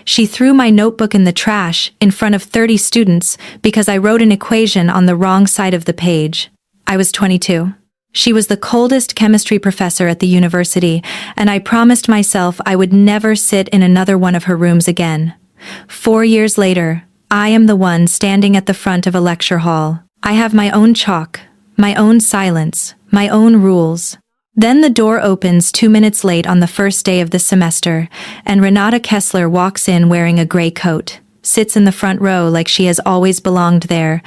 she threw my notebook in the trash in front of 30 students because I wrote an equation on the wrong side of the page. I was 22. She was the coldest chemistry professor at the university, and I promised myself I would never sit in another one of her rooms again. 4 years later, I am the one standing at the front of a lecture hall. I have my own chalk, my own silence, my own rules. Then the door opens 2 minutes late on the first day of the semester, and Renata Kessler walks in wearing a gray coat, sits in the front row like she has always belonged there,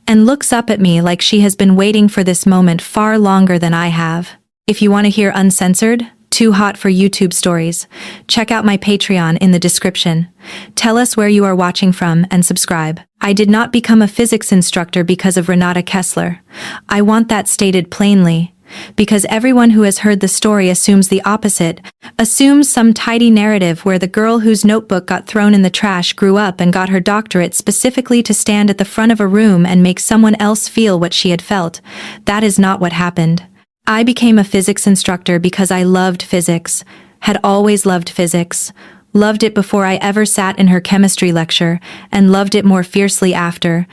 and looks up at me like she has been waiting for this moment far longer than I have. If you want to hear uncensored, too hot for YouTube stories, check out my Patreon in the description. Tell us where you are watching from and subscribe. I did not become a physics instructor because of Renata Kessler. I want that stated plainly, because everyone who has heard the story assumes the opposite, assumes some tidy narrative where the girl whose notebook got thrown in the trash grew up and got her doctorate specifically to stand at the front of a room and make someone else feel what she had felt. That is not what happened. I became a physics instructor because I loved physics, had always loved physics, loved it before I ever sat in her chemistry lecture, and loved it more fiercely after,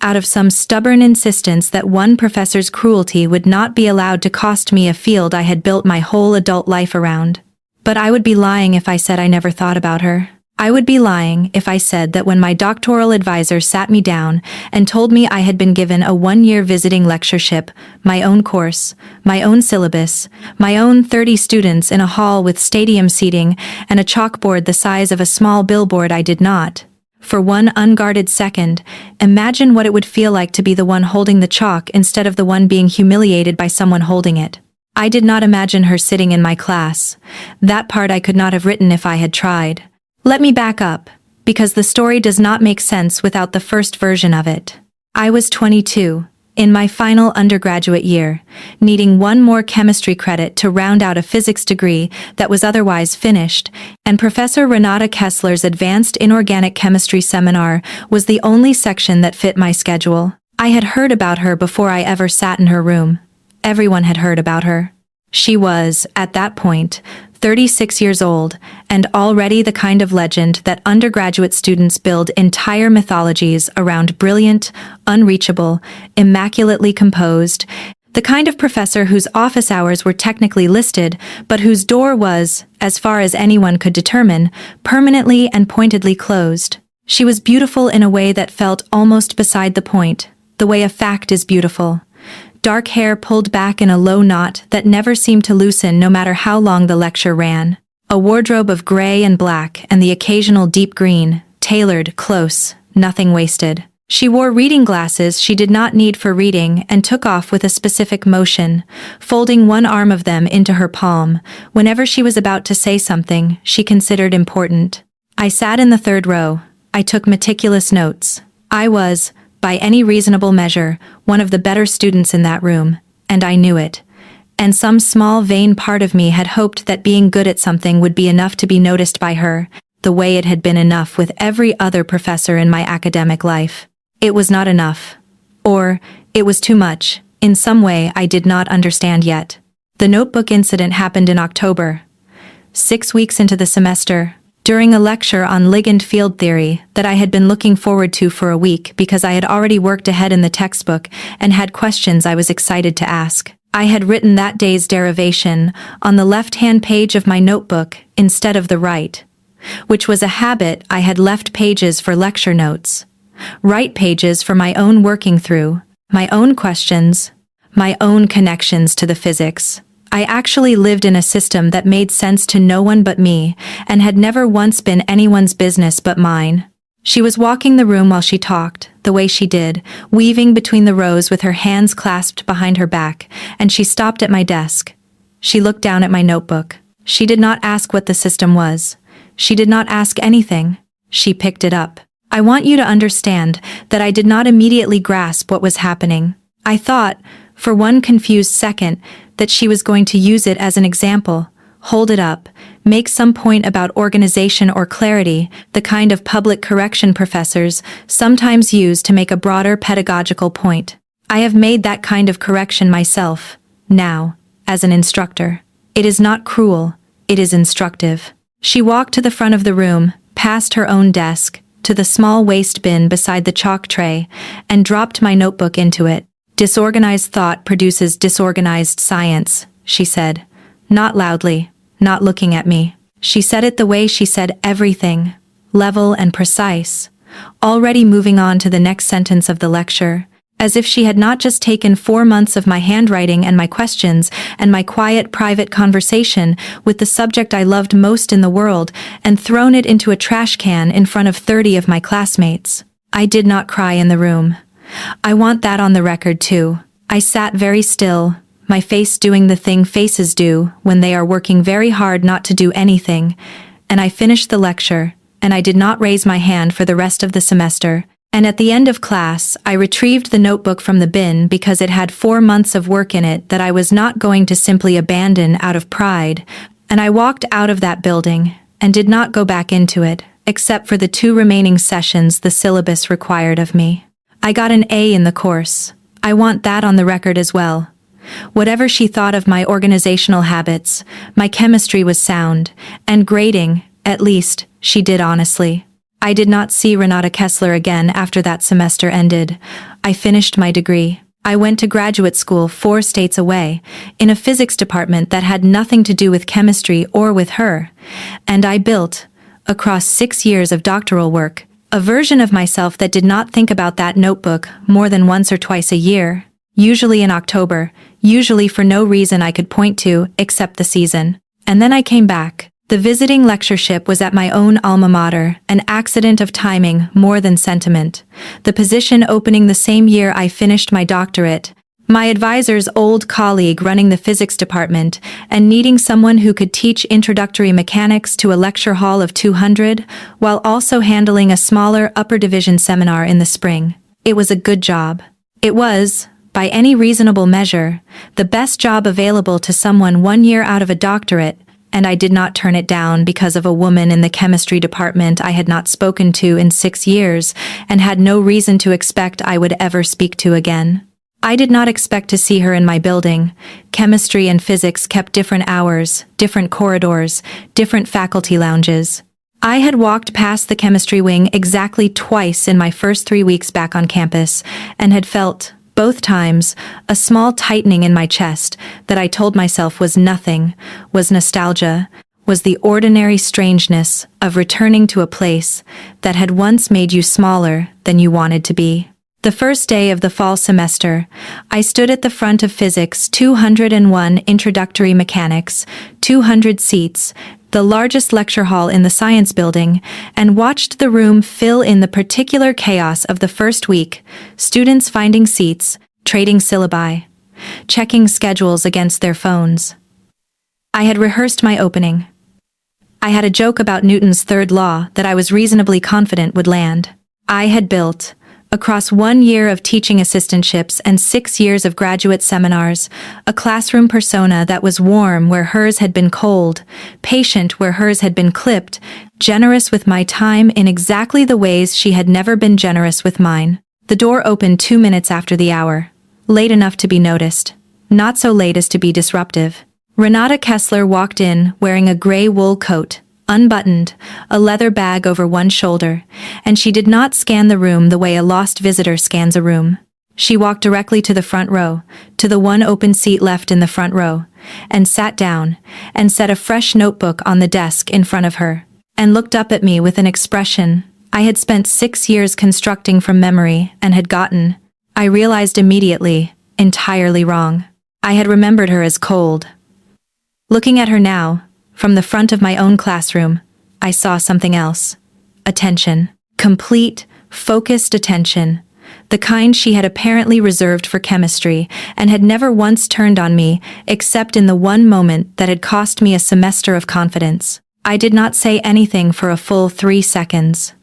out of some stubborn insistence that one professor's cruelty would not be allowed to cost me a field I had built my whole adult life around. But I would be lying if I said I never thought about her. I would be lying if I said that when my doctoral advisor sat me down and told me I had been given a 1-year visiting lectureship, my own course, my own syllabus, my own 30 students in a hall with stadium seating and a chalkboard the size of a small billboard, I did not, for one unguarded second, imagine what it would feel like to be the one holding the chalk instead of the one being humiliated by someone holding it. I did not imagine her sitting in my class. That part I could not have written if I had tried. Let me back up, because the story does not make sense without the first version of it. I was 22, in my final undergraduate year, needing one more chemistry credit to round out a physics degree that was otherwise finished, and Professor Renata Kessler's Advanced Inorganic Chemistry seminar was the only section that fit my schedule. I had heard about her before I ever sat in her room. Everyone had heard about her. She was, at that point, 36 years old, and already the kind of legend that undergraduate students build entire mythologies around: brilliant, unreachable, immaculately composed, the kind of professor whose office hours were technically listed, but whose door was, as far as anyone could determine, permanently and pointedly closed. She was beautiful in a way that felt almost beside the point, the way a fact is beautiful. Dark hair pulled back in a low knot that never seemed to loosen no matter how long the lecture ran. A wardrobe of gray and black and the occasional deep green, tailored, close, nothing wasted. She wore reading glasses she did not need for reading and took off with a specific motion, folding one arm of them into her palm, whenever she was about to say something she considered important. I sat in the third row. I took meticulous notes. I was, by any reasonable measure, one of the better students in that room, and I knew it. And some small vain part of me had hoped that being good at something would be enough to be noticed by her, the way it had been enough with every other professor in my academic life. It was not enough. Or, it was too much, in some way I did not understand yet. The notebook incident happened in October. 6 weeks into the semester, during a lecture on ligand field theory that I had been looking forward to for a week because I had already worked ahead in the textbook and had questions I was excited to ask. I had written that day's derivation on the left-hand page of my notebook instead of the right, which was a habit. I had left pages for lecture notes, right pages for my own working through, my own questions, my own connections to the physics. I actually lived in a system that made sense to no one but me, and had never once been anyone's business but mine. She was walking the room while she talked, the way she did, weaving between the rows with her hands clasped behind her back, and she stopped at my desk. She looked down at my notebook. She did not ask what the system was. She did not ask anything. She picked it up. I want you to understand that I did not immediately grasp what was happening. I thought, for one confused second, that she was going to use it as an example, hold it up, make some point about organization or clarity, the kind of public correction professors sometimes use to make a broader pedagogical point. I have made that kind of correction myself, now, as an instructor. It is not cruel, it is instructive. She walked to the front of the room, past her own desk, to the small waste bin beside the chalk tray, and dropped my notebook into it. "Disorganized thought produces disorganized science," she said. Not loudly, not looking at me. She said it the way she said everything, level and precise, already moving on to the next sentence of the lecture, as if she had not just taken 4 months of my handwriting and my questions and my quiet private conversation with the subject I loved most in the world and thrown it into a trash can in front of 30 of my classmates. I did not cry in the room. I want that on the record too. I sat very still, my face doing the thing faces do when they are working very hard not to do anything, and I finished the lecture, and I did not raise my hand for the rest of the semester. And at the end of class, I retrieved the notebook from the bin because it had 4 months of work in it that I was not going to simply abandon out of pride, and I walked out of that building and did not go back into it, except for the 2 remaining sessions the syllabus required of me. I got an A in the course. I want that on the record as well. Whatever she thought of my organizational habits, my chemistry was sound, and grading, at least, she did honestly. I did not see Renata Kessler again after that semester ended. I finished my degree. I went to graduate school 4 states away, in a physics department that had nothing to do with chemistry or with her, and I built, across 6 years of doctoral work, a version of myself that did not think about that notebook more than once or twice a year, usually in October, usually for no reason I could point to except the season. And then I came back. The visiting lectureship was at my own alma mater, an accident of timing more than sentiment. The position opening the same year I finished my doctorate, my advisor's old colleague running the physics department, and needing someone who could teach introductory mechanics to a lecture hall of 200, while also handling a smaller upper division seminar in the spring. It was a good job. It was, by any reasonable measure, the best job available to someone 1 year out of a doctorate, and I did not turn it down because of a woman in the chemistry department I had not spoken to in 6 years and had no reason to expect I would ever speak to again. I did not expect to see her in my building. Chemistry and physics kept different hours, different corridors, different faculty lounges. I had walked past the chemistry wing exactly twice in my first 3 weeks back on campus and had felt, both times, a small tightening in my chest that I told myself was nothing, was nostalgia, was the ordinary strangeness of returning to a place that had once made you smaller than you wanted to be. The first day of the fall semester, I stood at the front of Physics 201 Introductory Mechanics, 200 seats, the largest lecture hall in the science building, and watched the room fill in the particular chaos of the first week, students finding seats, trading syllabi, checking schedules against their phones. I had rehearsed my opening. I had a joke about Newton's third law that I was reasonably confident would land. I had built, across 1 year of teaching assistantships and 6 years of graduate seminars, a classroom persona that was warm where hers had been cold, patient where hers had been clipped, generous with my time in exactly the ways she had never been generous with mine. The door opened 2 minutes after the hour, late enough to be noticed, not so late as to be disruptive. Renata Kessler walked in wearing a gray wool coat, unbuttoned, a leather bag over one shoulder, and she did not scan the room the way a lost visitor scans a room. She walked directly to the front row, to the one open seat left in the front row, and sat down, and set a fresh notebook on the desk in front of her, and looked up at me with an expression I had spent 6 years constructing from memory and had gotten, I realized immediately, entirely wrong. I had remembered her as cold. Looking at her now, from the front of my own classroom, I saw something else. Attention. Complete, focused attention. The kind she had apparently reserved for chemistry and had never once turned on me except in the one moment that had cost me a semester of confidence. I did not say anything for a full 3 seconds.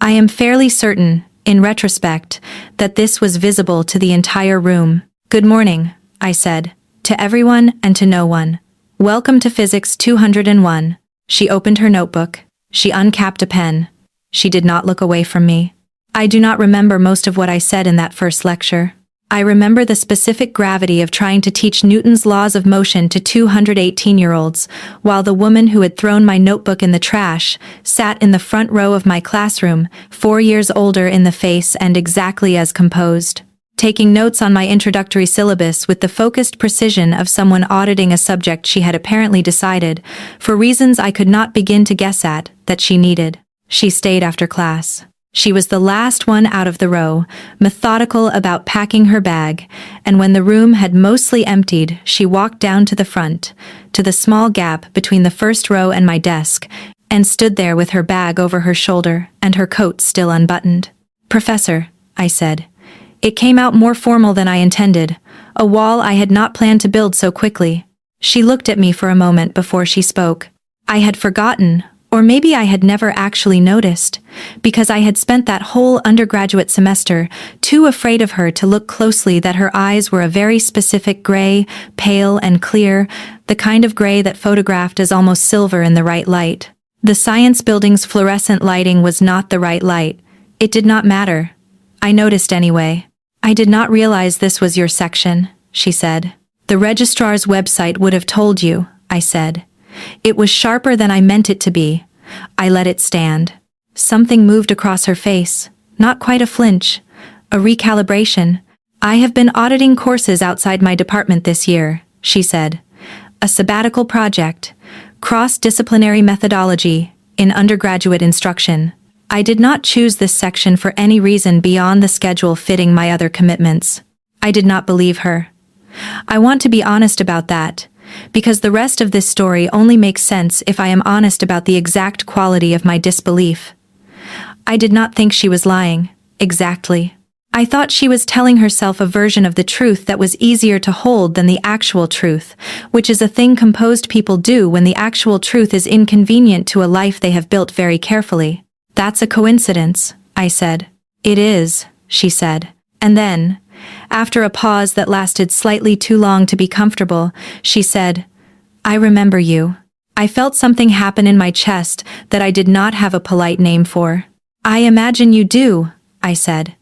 I am fairly certain, in retrospect, that this was visible to the entire room. "Good morning," I said, to everyone and to no one. "Welcome to Physics 201. She opened her notebook. She uncapped a pen. She did not look away from me. I do not remember most of what I said in that first lecture. I remember the specific gravity of trying to teach Newton's laws of motion to 218-year-olds, while the woman who had thrown my notebook in the trash sat in the front row of my classroom, 4 years older in the face and exactly as composed, taking notes on my introductory syllabus with the focused precision of someone auditing a subject she had apparently decided, for reasons I could not begin to guess at, that she needed. She stayed after class. She was the last one out of the row, methodical about packing her bag, and when the room had mostly emptied, she walked down to the front, to the small gap between the first row and my desk, and stood there with her bag over her shoulder and her coat still unbuttoned. "Professor," I said. It came out more formal than I intended, a wall I had not planned to build so quickly. She looked at me for a moment before she spoke. I had forgotten, or maybe I had never actually noticed, because I had spent that whole undergraduate semester too afraid of her to look closely, that her eyes were a very specific gray, pale and clear, the kind of gray that photographed as almost silver in the right light. The science building's fluorescent lighting was not the right light. It did not matter. I noticed anyway. "I did not realize this was your section," she said. "The registrar's website would have told you," I said. It was sharper than I meant it to be. I let it stand. Something moved across her face, not quite a flinch, a recalibration. "I have been auditing courses outside my department this year," she said. "A sabbatical project, cross-disciplinary methodology, in undergraduate instruction. I did not choose this section for any reason beyond the schedule fitting my other commitments." I did not believe her. I want to be honest about that, because the rest of this story only makes sense if I am honest about the exact quality of my disbelief. I did not think she was lying, exactly. I thought she was telling herself a version of the truth that was easier to hold than the actual truth, which is a thing composed people do when the actual truth is inconvenient to a life they have built very carefully. "That's a coincidence," I said. "It is," she said. And then, after a pause that lasted slightly too long to be comfortable, she said, "I remember you." I felt something happen in my chest that I did not have a polite name for. "I imagine you do," I said.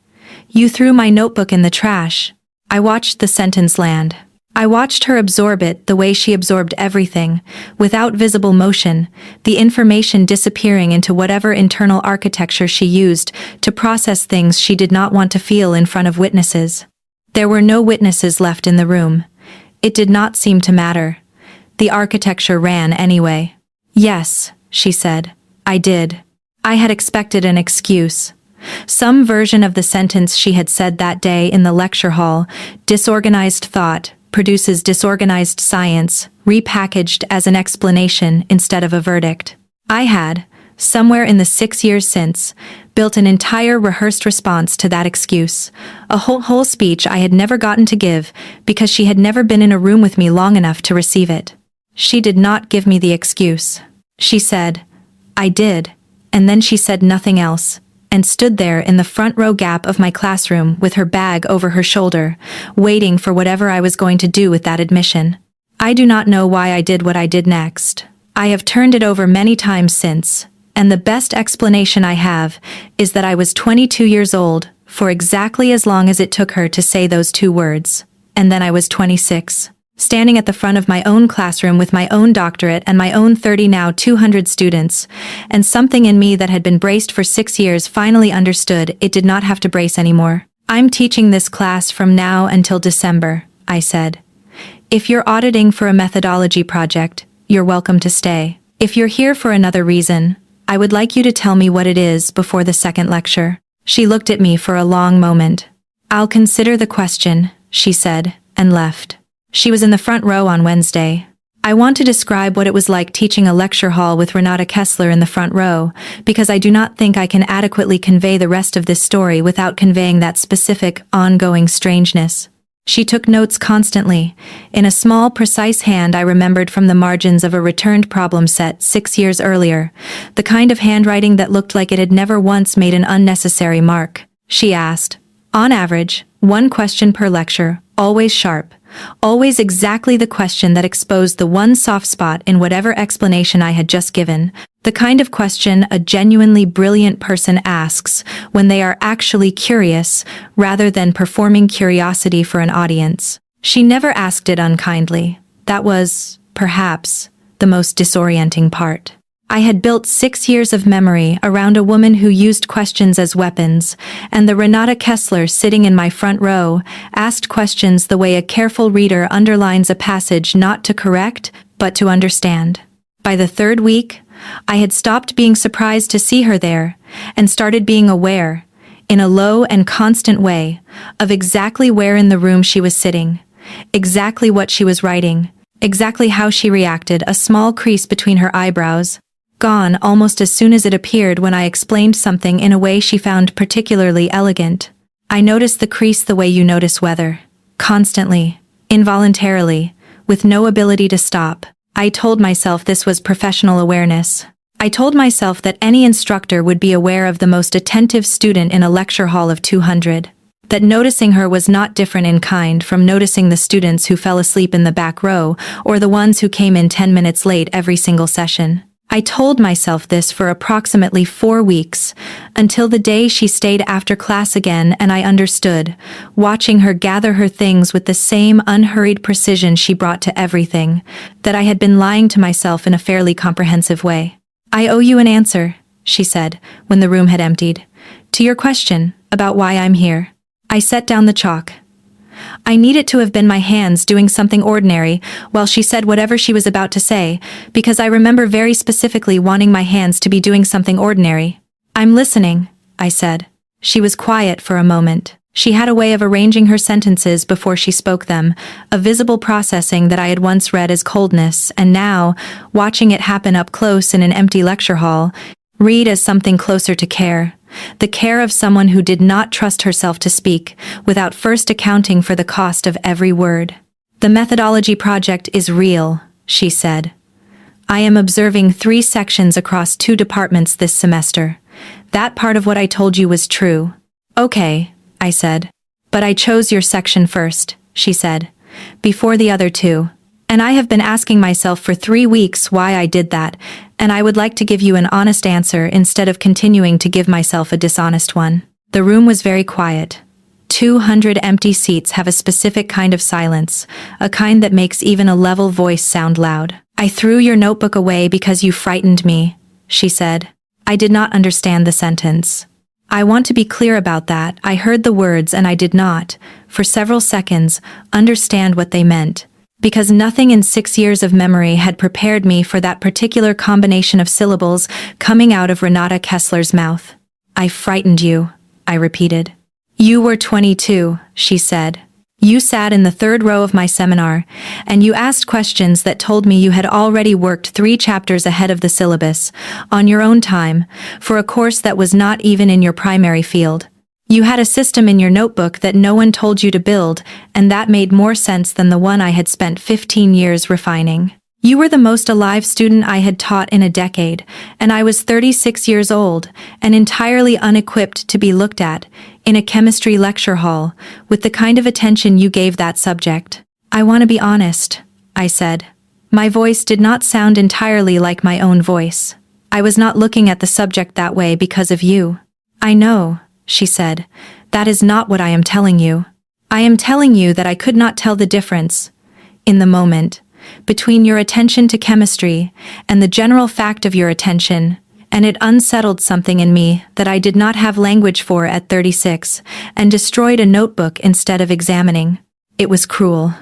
"You threw my notebook in the trash." I watched the sentence land. I watched her absorb it the way she absorbed everything, without visible motion, the information disappearing into whatever internal architecture she used to process things she did not want to feel in front of witnesses. There were no witnesses left in the room. It did not seem to matter. The architecture ran anyway. "Yes," she said. "I did." I had expected an excuse. Some version of the sentence she had said that day in the lecture hall, "Disorganized thought produces disorganized science," repackaged as an explanation instead of a verdict. I had, somewhere in the 6 years since, built an entire rehearsed response to that excuse, a whole speech I had never gotten to give because she had never been in a room with me long enough to receive it. She did not give me the excuse. She said, "I did," and then she said nothing else, and stood there in the front row gap of my classroom with her bag over her shoulder, waiting for whatever I was going to do with that admission. I do not know why I did what I did next. I have turned it over many times since, and the best explanation I have is that I was 22 years old for exactly as long as it took her to say those 2 words, and then I was 26. Standing at the front of my own classroom with my own doctorate and my own 30 now 200 students, and something in me that had been braced for 6 years finally understood it did not have to brace anymore. "I'm teaching this class from now until December," I said. "If you're auditing for a methodology project, you're welcome to stay. If you're here for another reason, I would like you to tell me what it is before the second lecture." She looked at me for a long moment. "I'll consider the question," she said, and left. She was in the front row on Wednesday. I want to describe what it was like teaching a lecture hall with Renata Kessler in the front row, because I do not think I can adequately convey the rest of this story without conveying that specific, ongoing strangeness. She took notes constantly, in a small, precise hand I remembered from the margins of a returned problem set 6 years earlier, the kind of handwriting that looked like it had never once made an unnecessary mark. She asked, on average, 1 question per lecture, always sharp, always exactly the question that exposed the one soft spot in whatever explanation I had just given, the kind of question a genuinely brilliant person asks when they are actually curious rather than performing curiosity for an audience. She never asked it unkindly. That was, perhaps, the most disorienting part. I had built 6 years of memory around a woman who used questions as weapons, and the Renata Kessler sitting in my front row asked questions the way a careful reader underlines a passage not to correct, but to understand. By the third week, I had stopped being surprised to see her there, and started being aware, in a low and constant way, of exactly where in the room she was sitting, exactly what she was writing, exactly how she reacted, a small crease between her eyebrows, gone almost as soon as it appeared when I explained something in a way she found particularly elegant. I noticed the crease the way you notice weather. Constantly, involuntarily, with no ability to stop. I told myself this was professional awareness. I told myself that any instructor would be aware of the most attentive student in a lecture hall of 200. That noticing her was not different in kind from noticing the students who fell asleep in the back row or the ones who came in 10 minutes late every single session. I told myself this for approximately 4 weeks, until the day she stayed after class again and I understood, watching her gather her things with the same unhurried precision she brought to everything, that I had been lying to myself in a fairly comprehensive way. "I owe you an answer," she said, when the room had emptied, "to your question about why I'm here." I set down the chalk. I need it to have been my hands doing something ordinary while she said whatever she was about to say, because I remember very specifically wanting my hands to be doing something ordinary. "I'm listening," I said. She was quiet for a moment. She had a way of arranging her sentences before she spoke them, a visible processing that I had once read as coldness, and now, watching it happen up close in an empty lecture hall, read as something closer to care. The care of someone who did not trust herself to speak, without first accounting for the cost of every word. "The methodology project is real," she said. "I am observing 3 sections across 2 departments this semester. That part of what I told you was true." "Okay," I said. "But I chose your section first," she said, "before the other 2. And I have been asking myself for 3 weeks why I did that, and I would like to give you an honest answer instead of continuing to give myself a dishonest one." The room was very quiet. 200 empty seats have a specific kind of silence, a kind that makes even a level voice sound loud. "I threw your notebook away because you frightened me," she said. I did not understand the sentence. I want to be clear about that. I heard the words and I did not, for several seconds, understand what they meant, because nothing in 6 years of memory had prepared me for that particular combination of syllables coming out of Renata Kessler's mouth. "I frightened you," I repeated. "You were 22, she said. "You sat in the 3rd row of my seminar, and you asked questions that told me you had already worked 3 chapters ahead of the syllabus, on your own time, for a course that was not even in your primary field. You had a system in your notebook that no one told you to build, and that made more sense than the one I had spent 15 years refining. You were the most alive student I had taught in a decade, and I was 36 years old, and entirely unequipped to be looked at, in a chemistry lecture hall, with the kind of attention you gave that subject. I want to be honest," I said. My voice did not sound entirely like my own voice. "I was not looking at the subject that way because of you." "I know," she said. "That is not what I am telling you. I am telling you that I could not tell the difference, in the moment, between your attention to chemistry and the general fact of your attention, and it unsettled something in me that I did not have language for at 36, and destroyed a notebook instead of examining. It was cruel.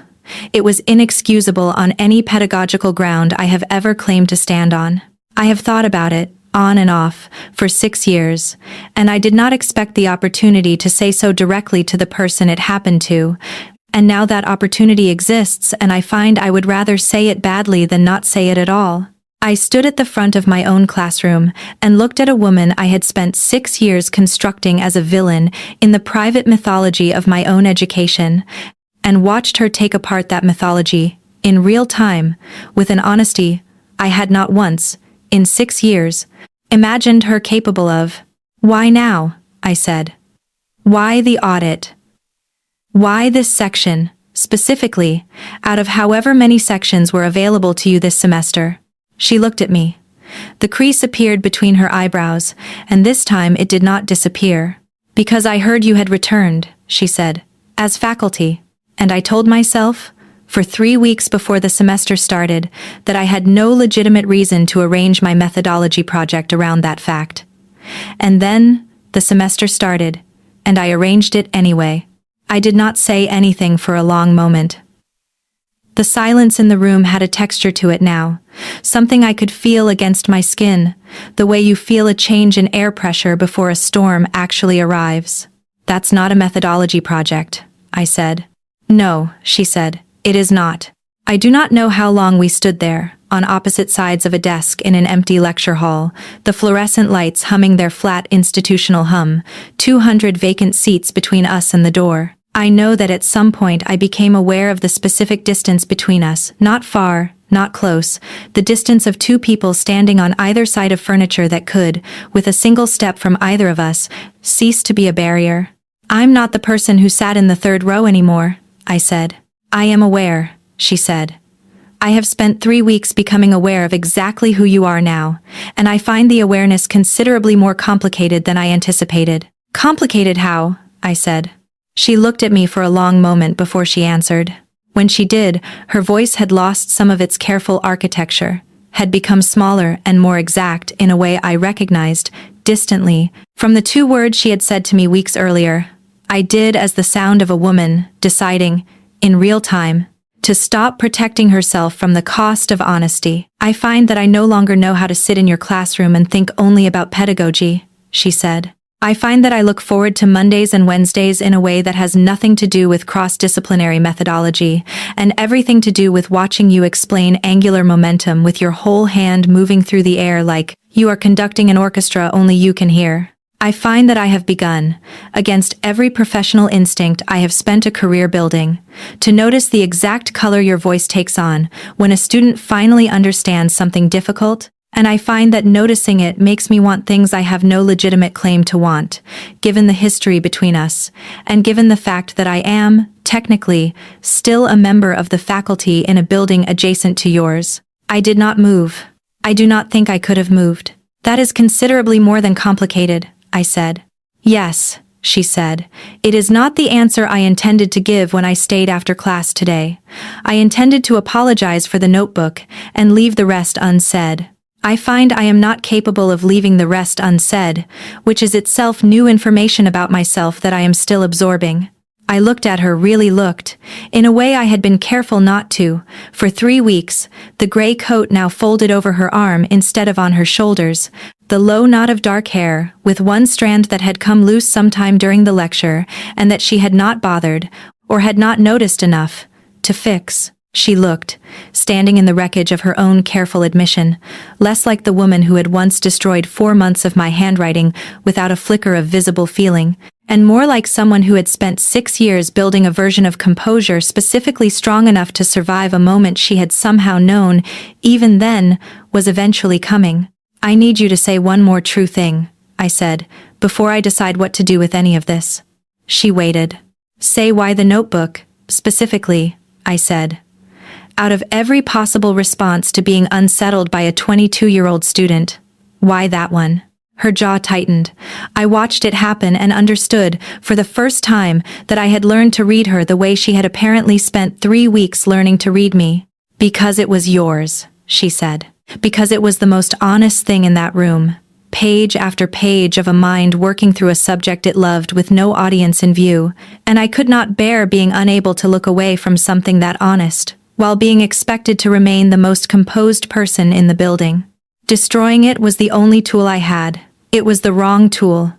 It was inexcusable on any pedagogical ground I have ever claimed to stand on. I have thought about it, on and off, for 6 years, and I did not expect the opportunity to say so directly to the person it happened to, and now that opportunity exists and I find I would rather say it badly than not say it at all. I stood at the front of my own classroom and looked at a woman I had spent 6 years constructing as a villain in the private mythology of my own education, and watched her take apart that mythology, in real time, with an honesty I had not once, in 6 years, imagined her capable of. "Why now?" I said. "Why the audit? Why this section?" Specifically, out of however many sections were available to you this semester. She looked at me. The crease appeared between her eyebrows, and this time it did not disappear. Because I heard you had returned, she said, as faculty. And I told myself, for 3 weeks before the semester started, that I had no legitimate reason to arrange my methodology project around that fact. And then, the semester started, and I arranged it anyway. I did not say anything for a long moment. The silence in the room had a texture to it now, something I could feel against my skin, the way you feel a change in air pressure before a storm actually arrives. That's not a methodology project, I said. No, she said, it is not. I do not know how long we stood there, on opposite sides of a desk in an empty lecture hall, the fluorescent lights humming their flat institutional hum, 200 vacant seats between us and the door. I know that at some point I became aware of the specific distance between us, not far, not close, the distance of 2 people standing on either side of furniture that could, with a single step from either of us, cease to be a barrier. I'm not the person who sat in the 3rd row anymore, I said. I am aware, she said. I have spent 3 weeks becoming aware of exactly who you are now, and I find the awareness considerably more complicated than I anticipated. Complicated how? I said. She looked at me for a long moment before she answered. When she did, her voice had lost some of its careful architecture, had become smaller and more exact in a way I recognized, distantly, from the 2 words she had said to me weeks earlier. I did as the sound of a woman, deciding, in real time, to stop protecting herself from the cost of honesty. I find that I no longer know how to sit in your classroom and think only about pedagogy, she said. I find that I look forward to Mondays and Wednesdays in a way that has nothing to do with cross-disciplinary methodology, and everything to do with watching you explain angular momentum with your whole hand moving through the air like you are conducting an orchestra only you can hear. I find that I have begun, against every professional instinct I have spent a career building, to notice the exact color your voice takes on when a student finally understands something difficult, and I find that noticing it makes me want things I have no legitimate claim to want, given the history between us, and given the fact that I am, technically, still a member of the faculty in a building adjacent to yours. I did not move. I do not think I could have moved. That is considerably more than complicated, I said. Yes, she said. It is not the answer I intended to give when I stayed after class today. I intended to apologize for the notebook and leave the rest unsaid. I find I am not capable of leaving the rest unsaid, which is itself new information about myself that I am still absorbing. I looked at her, really looked, in a way I had been careful not to, for 3 weeks, the gray coat now folded over her arm instead of on her shoulders, the low knot of dark hair, with one strand that had come loose sometime during the lecture, and that she had not bothered, or had not noticed enough, to fix. She looked, standing in the wreckage of her own careful admission, less like the woman who had once destroyed 4 months of my handwriting without a flicker of visible feeling, and more like someone who had spent 6 years building a version of composure specifically strong enough to survive a moment she had somehow known, even then, was eventually coming. I need you to say one more true thing, I said, before I decide what to do with any of this. She waited. Say why the notebook, specifically, I said. Out of every possible response to being unsettled by a 22-year-old student, why that one? Her jaw tightened. I watched it happen and understood, for the first time, that I had learned to read her the way she had apparently spent 3 weeks learning to read me. Because it was yours, she said. Because it was the most honest thing in that room. Page after page of a mind working through a subject it loved with no audience in view, and I could not bear being unable to look away from something that honest, while being expected to remain the most composed person in the building. Destroying it was the only tool I had. It was the wrong tool.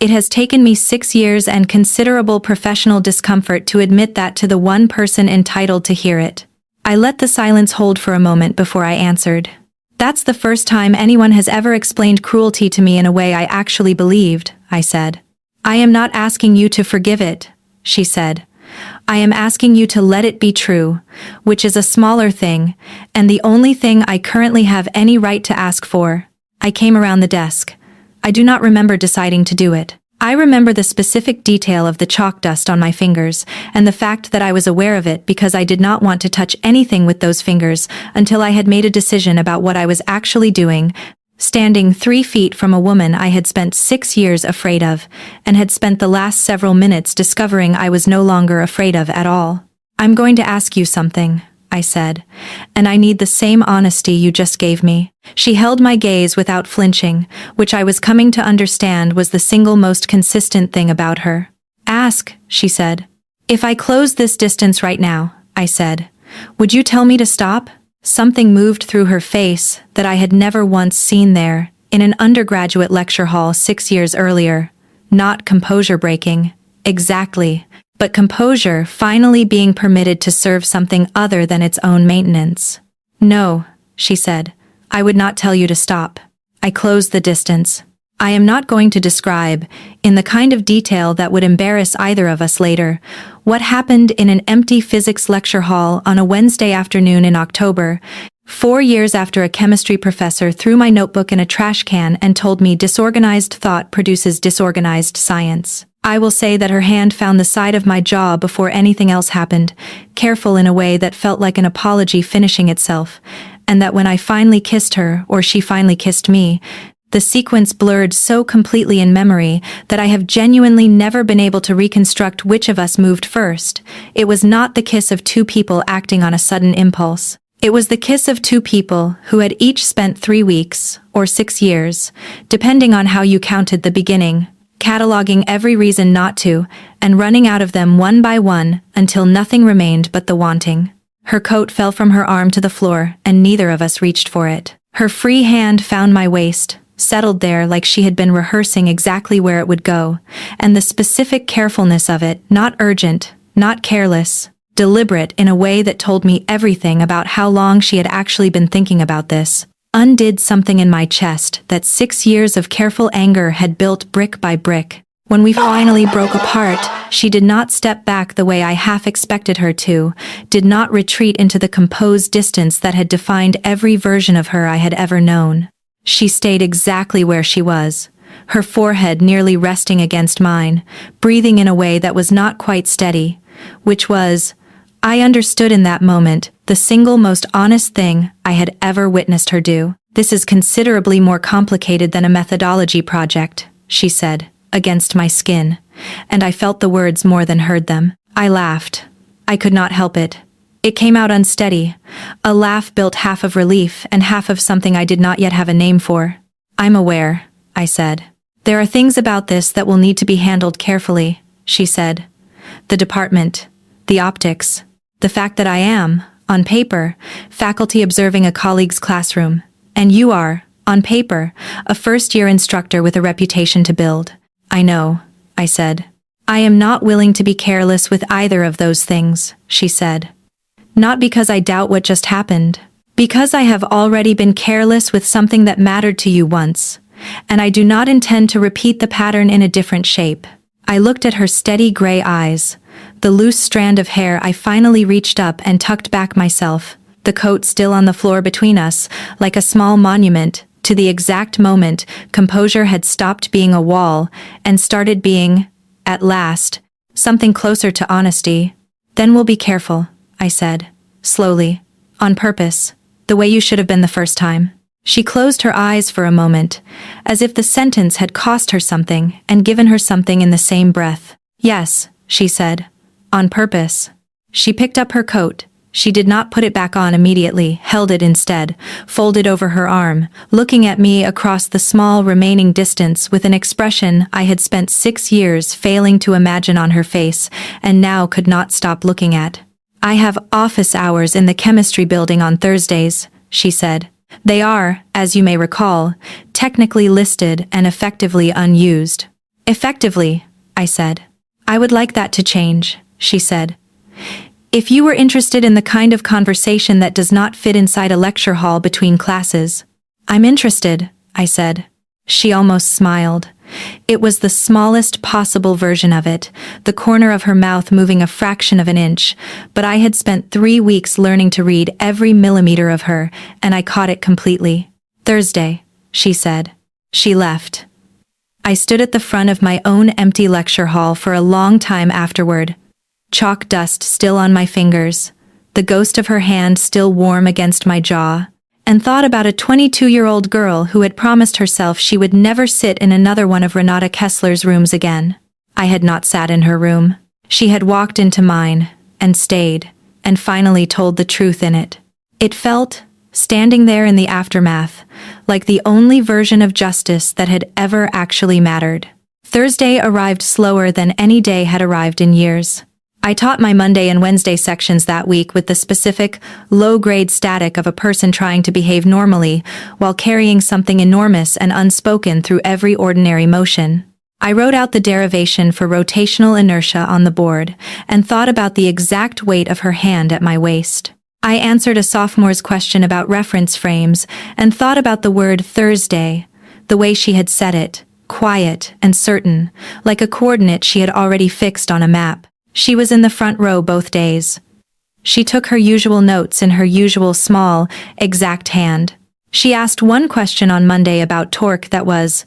It has taken me 6 years and considerable professional discomfort to admit that to the one person entitled to hear it. I let the silence hold for a moment before I answered. That's the first time anyone has ever explained cruelty to me in a way I actually believed, I said. I am not asking you to forgive it, she said. I am asking you to let it be true, which is a smaller thing, and the only thing I currently have any right to ask for. I came around the desk. I do not remember deciding to do it. I remember the specific detail of the chalk dust on my fingers, and the fact that I was aware of it because I did not want to touch anything with those fingers until I had made a decision about what I was actually doing, standing 3 feet from a woman I had spent 6 years afraid of, and had spent the last several minutes discovering I was no longer afraid of at all. "I'm going to ask you something," I said, "and I need the same honesty you just gave me." She held my gaze without flinching, which I was coming to understand was the single most consistent thing about her. "Ask," she said. "If I close this distance right now," I said, "would you tell me to stop?" Something moved through her face that I had never once seen there, in an undergraduate lecture hall 6 years earlier. Not composure breaking, exactly, but composure finally being permitted to serve something other than its own maintenance. "No," she said, "I would not tell you to stop." I closed the distance. I am not going to describe, in the kind of detail that would embarrass either of us later, what happened in an empty physics lecture hall on a Wednesday afternoon in October, 4 years after a chemistry professor threw my notebook in a trash can and told me disorganized thought produces disorganized science. I will say that her hand found the side of my jaw before anything else happened, careful in a way that felt like an apology finishing itself, and that when I finally kissed her, or she finally kissed me, the sequence blurred so completely in memory that I have genuinely never been able to reconstruct which of us moved first. It was not the kiss of 2 people acting on a sudden impulse. It was the kiss of 2 people who had each spent 3 weeks, or 6 years, depending on how you counted the beginning, cataloging every reason not to, and running out of them one by one until nothing remained but the wanting. Her coat fell from her arm to the floor, and neither of us reached for it. Her free hand found my waist, settled there like she had been rehearsing exactly where it would go, and the specific carefulness of it, not urgent, not careless, deliberate in a way that told me everything about how long she had actually been thinking about this, undid something in my chest that 6 years of careful anger had built brick by brick. When we finally broke apart, she did not step back the way I half expected her to, did not retreat into the composed distance that had defined every version of her I had ever known. She stayed exactly where she was, her forehead nearly resting against mine, breathing in a way that was not quite steady, which was, I understood in that moment, the single most honest thing I had ever witnessed her do. "This is considerably more complicated than a methodology project," she said, against my skin, and I felt the words more than heard them. I laughed. I could not help it. It came out unsteady, a laugh built half of relief and half of something I did not yet have a name for. "I'm aware," I said. "There are things about this that will need to be handled carefully," she said. "The department, the optics, the fact that I am, on paper, faculty observing a colleague's classroom, and you are, on paper, a first-year instructor with a reputation to build." "I know," I said. "I am not willing to be careless with either of those things," she said. "Not because I doubt what just happened. Because I have already been careless with something that mattered to you once, and I do not intend to repeat the pattern in a different shape." I looked at her steady gray eyes, the loose strand of hair I finally reached up and tucked back myself, the coat still on the floor between us, like a small monument, to the exact moment composure had stopped being a wall and started being, at last, something closer to honesty. "Then we'll be careful," I said, slowly, "on purpose, the way you should have been the first time." She closed her eyes for a moment, as if the sentence had cost her something and given her something in the same breath. "Yes," she said, "on purpose." She picked up her coat. She did not put it back on immediately, held it instead, folded over her arm, looking at me across the small remaining distance with an expression I had spent 6 years failing to imagine on her face and now could not stop looking at. "I have office hours in the chemistry building on Thursdays," she said. "They are, as you may recall, technically listed and effectively unused." "Effectively," I said. "I would like that to change," she said. "If you were interested in the kind of conversation that does not fit inside a lecture hall between classes." "I'm interested," I said. She almost smiled. It was the smallest possible version of it, the corner of her mouth moving a fraction of an inch, but I had spent 3 weeks learning to read every millimeter of her, and I caught it completely. "Thursday," she said. She left. I stood at the front of my own empty lecture hall for a long time afterward, chalk dust still on my fingers, the ghost of her hand still warm against my jaw, and thought about a 22-year-old girl who had promised herself she would never sit in another one of Renata Kessler's rooms again. I had not sat in her room. She had walked into mine, and stayed, and finally told the truth in it. It felt, standing there in the aftermath, like the only version of justice that had ever actually mattered. Thursday arrived slower than any day had arrived in years. I taught my Monday and Wednesday sections that week with the specific, low-grade static of a person trying to behave normally while carrying something enormous and unspoken through every ordinary motion. I wrote out the derivation for rotational inertia on the board and thought about the exact weight of her hand at my waist. I answered a sophomore's question about reference frames and thought about the word Thursday, the way she had said it, quiet and certain, like a coordinate she had already fixed on a map. She was in the front row both days. She took her usual notes in her usual small, exact hand. She asked one question on Monday about torque that was,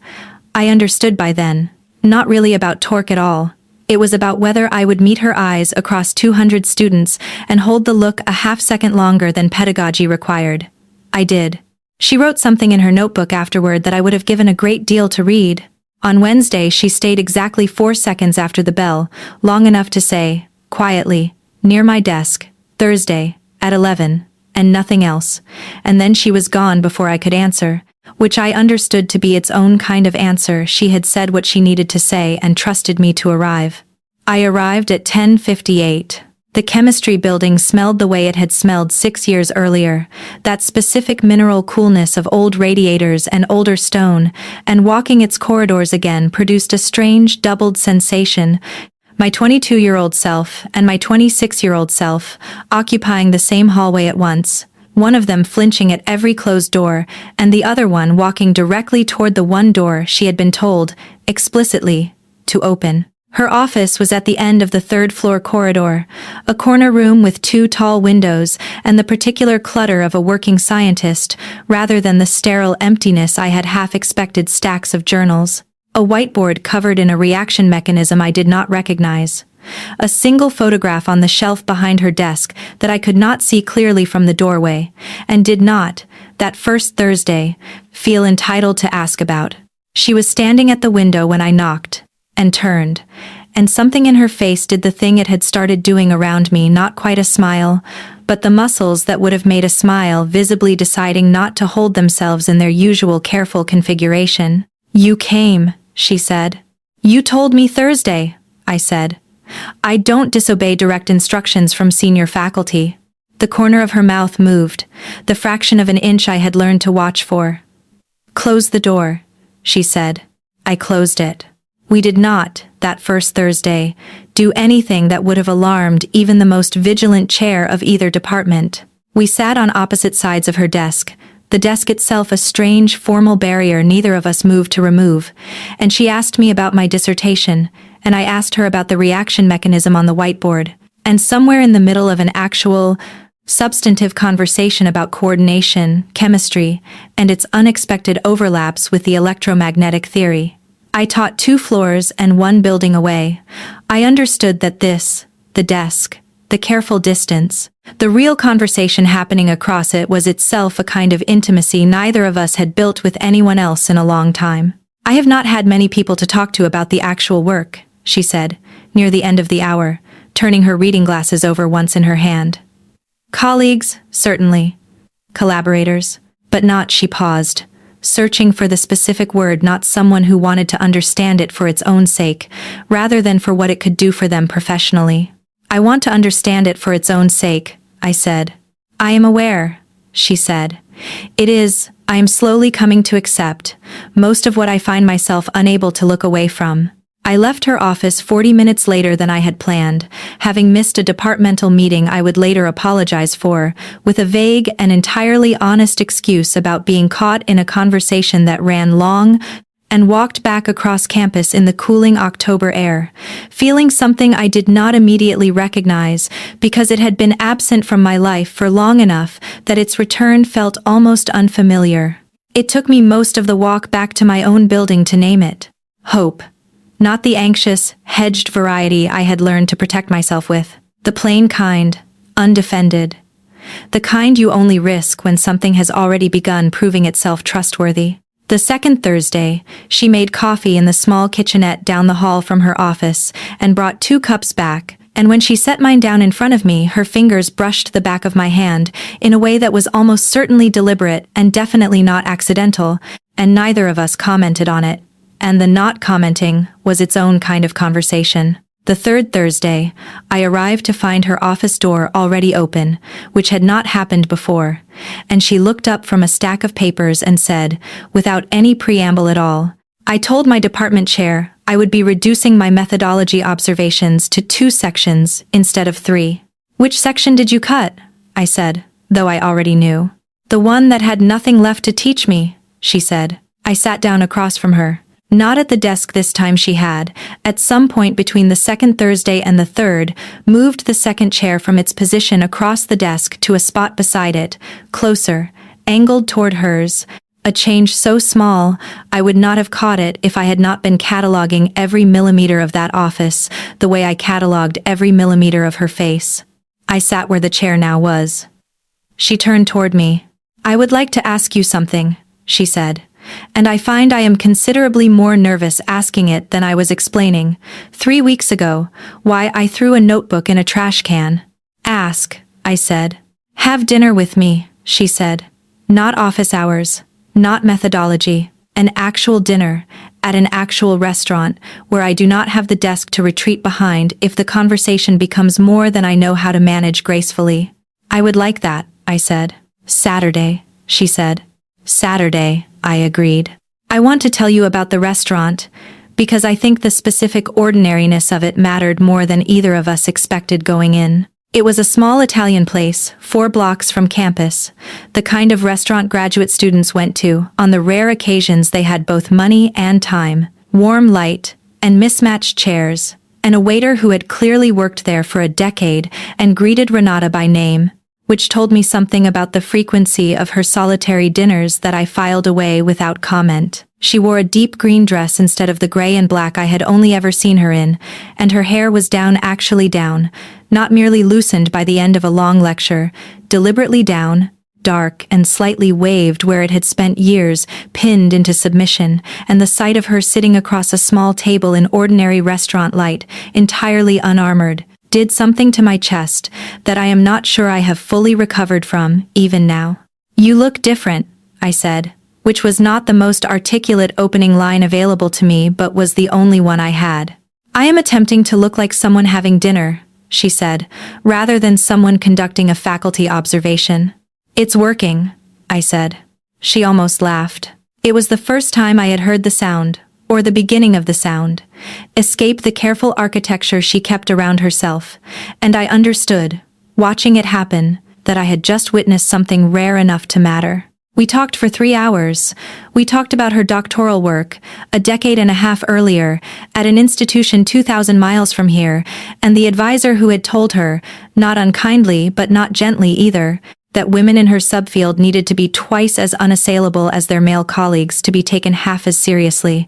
I understood by then, not really about torque at all. It was about whether I would meet her eyes across 200 students and hold the look a half-second longer than pedagogy required. I did. She wrote something in her notebook afterward that I would have given a great deal to read. On Wednesday, she stayed exactly 4 seconds after the bell, long enough to say, quietly, near my desk, Thursday, at 11, and nothing else, and then she was gone before I could answer, which I understood to be its own kind of answer. She had said what she needed to say and trusted me to arrive. I arrived at 10:58. The chemistry building smelled the way it had smelled 6 years earlier, that specific mineral coolness of old radiators and older stone, and walking its corridors again produced a strange doubled sensation, my 22-year-old self and my 26-year-old self occupying the same hallway at once, one of them flinching at every closed door, and the other one walking directly toward the one door she had been told, explicitly, to open. Her office was at the end of the third-floor corridor, a corner room with 2 tall windows and the particular clutter of a working scientist rather than the sterile emptiness I had half-expected stacks of journals. A whiteboard covered in a reaction mechanism I did not recognize. A single photograph on the shelf behind her desk that I could not see clearly from the doorway, and did not, that first Thursday, feel entitled to ask about. She was standing at the window when I knocked, and turned, and something in her face did the thing it had started doing around me, not quite a smile, but the muscles that would have made a smile visibly deciding not to hold themselves in their usual careful configuration. You came, she said. You told me Thursday, I said. I don't disobey direct instructions from senior faculty. The corner of her mouth moved, the fraction of an inch I had learned to watch for. Close the door, she said. I closed it. We did not, that first Thursday, do anything that would have alarmed even the most vigilant chair of either department. We sat on opposite sides of her desk, the desk itself a strange formal barrier neither of us moved to remove, and she asked me about my dissertation, and I asked her about the reaction mechanism on the whiteboard, and somewhere in the middle of an actual, substantive conversation about coordination, chemistry, and its unexpected overlaps with the electromagnetic theory. I taught 2 floors and 1 building away. I understood that this, the desk, the careful distance, the real conversation happening across it was itself a kind of intimacy neither of us had built with anyone else in a long time. I have not had many people to talk to about the actual work, she said, near the end of the hour, turning her reading glasses over once in her hand. Colleagues, certainly. Collaborators, but not, she paused, searching for the specific word, not someone who wanted to understand it for its own sake, rather than for what it could do for them professionally. I want to understand it for its own sake, I said. I am aware, she said. I am slowly coming to accept most of what I find myself unable to look away from. I left her office 40 minutes later than I had planned, having missed a departmental meeting I would later apologize for, with a vague and entirely honest excuse about being caught in a conversation that ran long, and walked back across campus in the cooling October air, feeling something I did not immediately recognize because it had been absent from my life for long enough that its return felt almost unfamiliar. It took me most of the walk back to my own building to name it. Hope. Not the anxious, hedged variety I had learned to protect myself with. The plain kind, undefended. The kind you only risk when something has already begun proving itself trustworthy. The second Thursday, she made coffee in the small kitchenette down the hall from her office and brought 2 cups back, and when she set mine down in front of me, her fingers brushed the back of my hand in a way that was almost certainly deliberate and definitely not accidental, and neither of us commented on it. And the not commenting was its own kind of conversation. The third Thursday, I arrived to find her office door already open, which had not happened before, and she looked up from a stack of papers and said, without any preamble at all, I told my department chair I would be reducing my methodology observations to 2 sections instead of 3. Which section did you cut? I said, though I already knew. The one that had nothing left to teach me, she said. I sat down across from her. Not at the desk this time she had, at some point between the second Thursday and the third, moved the second chair from its position across the desk to a spot beside it, closer, angled toward hers, a change so small I would not have caught it if I had not been cataloging every millimeter of that office the way I cataloged every millimeter of her face. I sat where the chair now was. She turned toward me. I would like to ask you something, she said. And I find I am considerably more nervous asking it than I was explaining, 3 weeks ago, why I threw a notebook in a trash can. Ask, I said. Have dinner with me, she said. Not office hours, not methodology, an actual dinner, at an actual restaurant, where I do not have the desk to retreat behind if the conversation becomes more than I know how to manage gracefully. I would like that, I said. Saturday, she said. Saturday, I agreed. I want to tell you about the restaurant, because I think the specific ordinariness of it mattered more than either of us expected going in. It was a small Italian place, 4 blocks from campus, the kind of restaurant graduate students went to on the rare occasions they had both money and time, warm light, and mismatched chairs, and a waiter who had clearly worked there for a decade and greeted Renata by name, which told me something about the frequency of her solitary dinners that I filed away without comment. She wore a deep green dress instead of the gray and black I had only ever seen her in, and her hair was actually down, not merely loosened by the end of a long lecture, deliberately down, dark and slightly waved where it had spent years, pinned into submission, and the sight of her sitting across a small table in ordinary restaurant light, entirely unarmored, did something to my chest that I am not sure I have fully recovered from, even now. You look different, I said, which was not the most articulate opening line available to me but was the only one I had. I am attempting to look like someone having dinner, she said, rather than someone conducting a faculty observation. It's working, I said. She almost laughed. It was the first time I had heard the sound, or the beginning of the sound, escape the careful architecture she kept around herself, and I understood, watching it happen, that I had just witnessed something rare enough to matter. We talked for 3 hours. We talked about her doctoral work, a decade and a half earlier, at an institution 2,000 miles from here, and the advisor who had told her, not unkindly but not gently either, that women in her subfield needed to be twice as unassailable as their male colleagues to be taken half as seriously,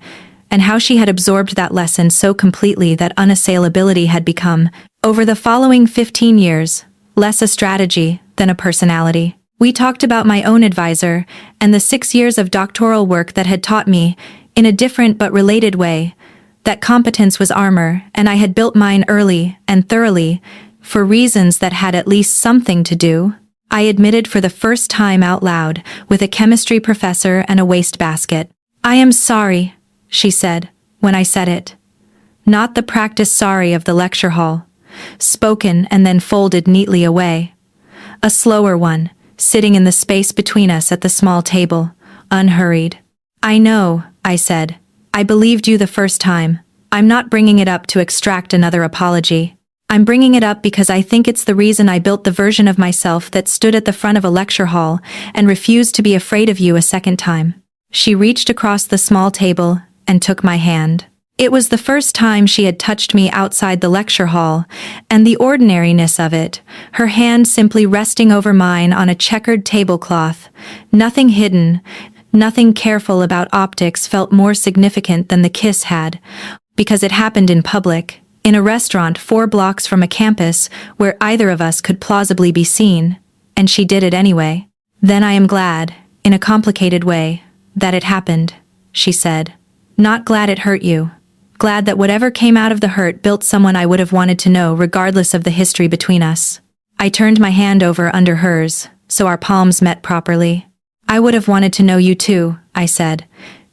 and how she had absorbed that lesson so completely that unassailability had become, over the following 15 years, less a strategy than a personality. We talked about my own advisor, and the 6 years of doctoral work that had taught me, in a different but related way, that competence was armor, and I had built mine early and thoroughly, for reasons that had at least something to do, I admitted for the first time out loud, with a chemistry professor and a wastebasket. I am sorry, she said, when I said it. Not the practice sorry of the lecture hall, spoken and then folded neatly away. A slower one, sitting in the space between us at the small table, unhurried. I know, I said. I believed you the first time. I'm not bringing it up to extract another apology. I'm bringing it up because I think it's the reason I built the version of myself that stood at the front of a lecture hall and refused to be afraid of you a second time. She reached across the small table and took my hand. It was the first time she had touched me outside the lecture hall, and the ordinariness of it, her hand simply resting over mine on a checkered tablecloth, nothing hidden, Nothing careful about optics felt more significant than the kiss had, because it happened in public, in a restaurant 4 blocks from a campus where either of us could plausibly be seen, and she did it anyway. Then I am glad, in a complicated way, that it happened, she said. Not glad it hurt you. Glad that whatever came out of the hurt built someone I would have wanted to know regardless of the history between us. I turned my hand over under hers, so our palms met properly. I would have wanted to know you too, I said.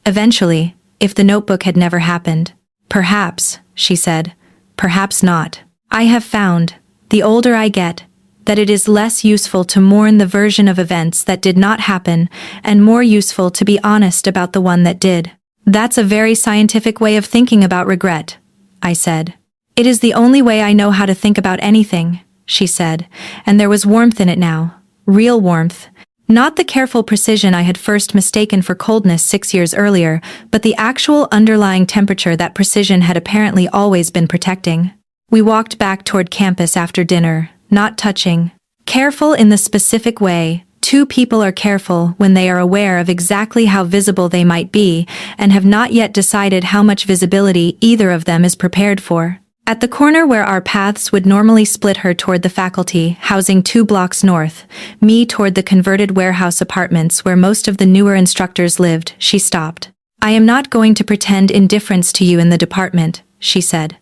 Eventually, if the notebook had never happened. Perhaps, she said. Perhaps not. I have found, the older I get, that it is less useful to mourn the version of events that did not happen and more useful to be honest about the one that did. That's a very scientific way of thinking about regret, I said. It is the only way I know how to think about anything, she said, and there was warmth in it now. Real warmth. Not the careful precision I had first mistaken for coldness 6 years earlier, but the actual underlying temperature that precision had apparently always been protecting. We walked back toward campus after dinner, not touching. Careful in the specific way. 2 people are careful when they are aware of exactly how visible they might be and have not yet decided how much visibility either of them is prepared for. At the corner where our paths would normally split, her toward the faculty housing 2 blocks north, me toward the converted warehouse apartments where most of the newer instructors lived, she stopped. I am not going to pretend indifference to you in the department, she said.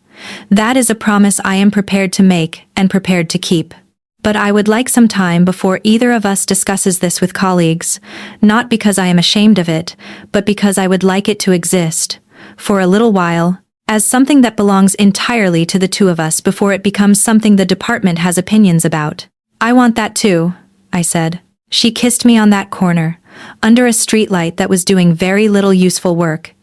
That is a promise I am prepared to make and prepared to keep. But I would like some time before either of us discusses this with colleagues, not because I am ashamed of it, but because I would like it to exist, for a little while, as something that belongs entirely to the 2 of us before it becomes something the department has opinions about. I want that too, I said. She kissed me on that corner, under a streetlight that was doing very little useful work,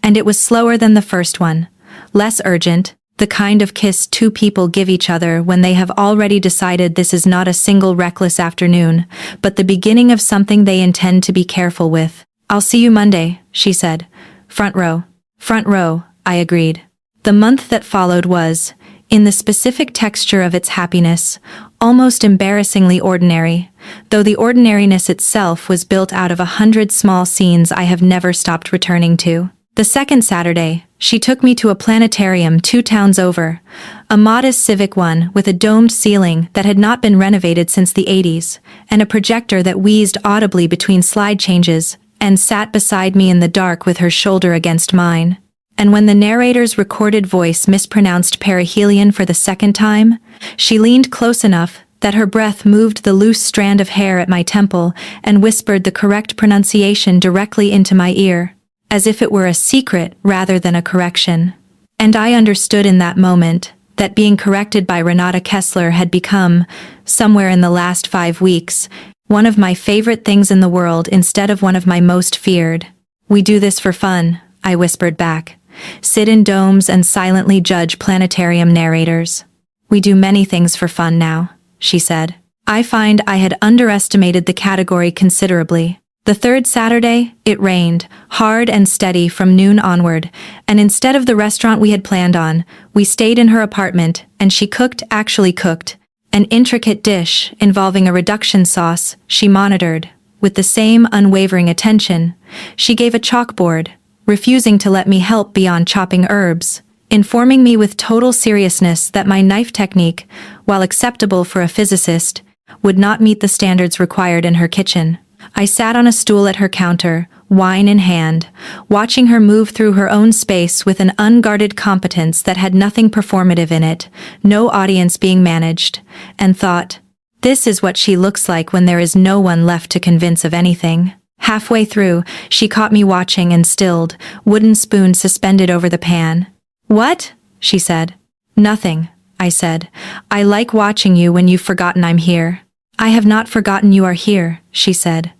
and it was slower than the first one, less urgent, the kind of kiss 2 people give each other when they have already decided this is not a single reckless afternoon, but the beginning of something they intend to be careful with. I'll see you Monday, she said. Front row. Front row, I agreed. The month that followed was, in the specific texture of its happiness, almost embarrassingly ordinary, though the ordinariness itself was built out of 100 small scenes I have never stopped returning to. The second Saturday, she took me to a planetarium 2 towns over, a modest civic one with a domed ceiling that had not been renovated since the 80s, and a projector that wheezed audibly between slide changes, and sat beside me in the dark with her shoulder against mine. And when the narrator's recorded voice mispronounced perihelion for the second time, she leaned close enough that her breath moved the loose strand of hair at my temple and whispered the correct pronunciation directly into my ear, as if it were a secret rather than a correction. And I understood in that moment that being corrected by Renata Kessler had become, somewhere in the last 5 weeks, one of my favorite things in the world instead of one of my most feared. We do this for fun, I whispered back. Sit in domes and silently judge planetarium narrators. We do many things for fun now, she said. I find I had underestimated the category considerably. The third Saturday, it rained, hard and steady from noon onward, and instead of the restaurant we had planned on, we stayed in her apartment, and she actually cooked, an intricate dish involving a reduction sauce she monitored, with the same unwavering attention. She gave a chalkboard, refusing to let me help beyond chopping herbs, informing me with total seriousness that my knife technique, while acceptable for a physicist, would not meet the standards required in her kitchen. I sat on a stool at her counter, wine in hand, watching her move through her own space with an unguarded competence that had nothing performative in it, no audience being managed, and thought, this is what she looks like when there is no one left to convince of anything. Halfway through, she caught me watching and stilled, wooden spoon suspended over the pan. What? She said. Nothing, I said. I like watching you when you've forgotten I'm here. I have not forgotten you are here, she said.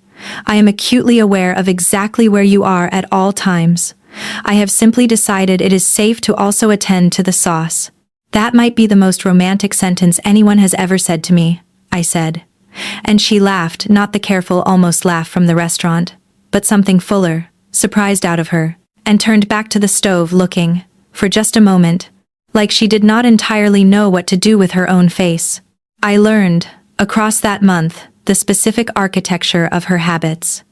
I am acutely aware of exactly where you are at all times. I have simply decided it is safe to also attend to the sauce. That might be the most romantic sentence anyone has ever said to me, I said. And she laughed, not the careful almost laugh from the restaurant, but something fuller, surprised out of her, and turned back to the stove looking, for just a moment, like she did not entirely know what to do with her own face. I learned, across that month, the specific architecture of her habits.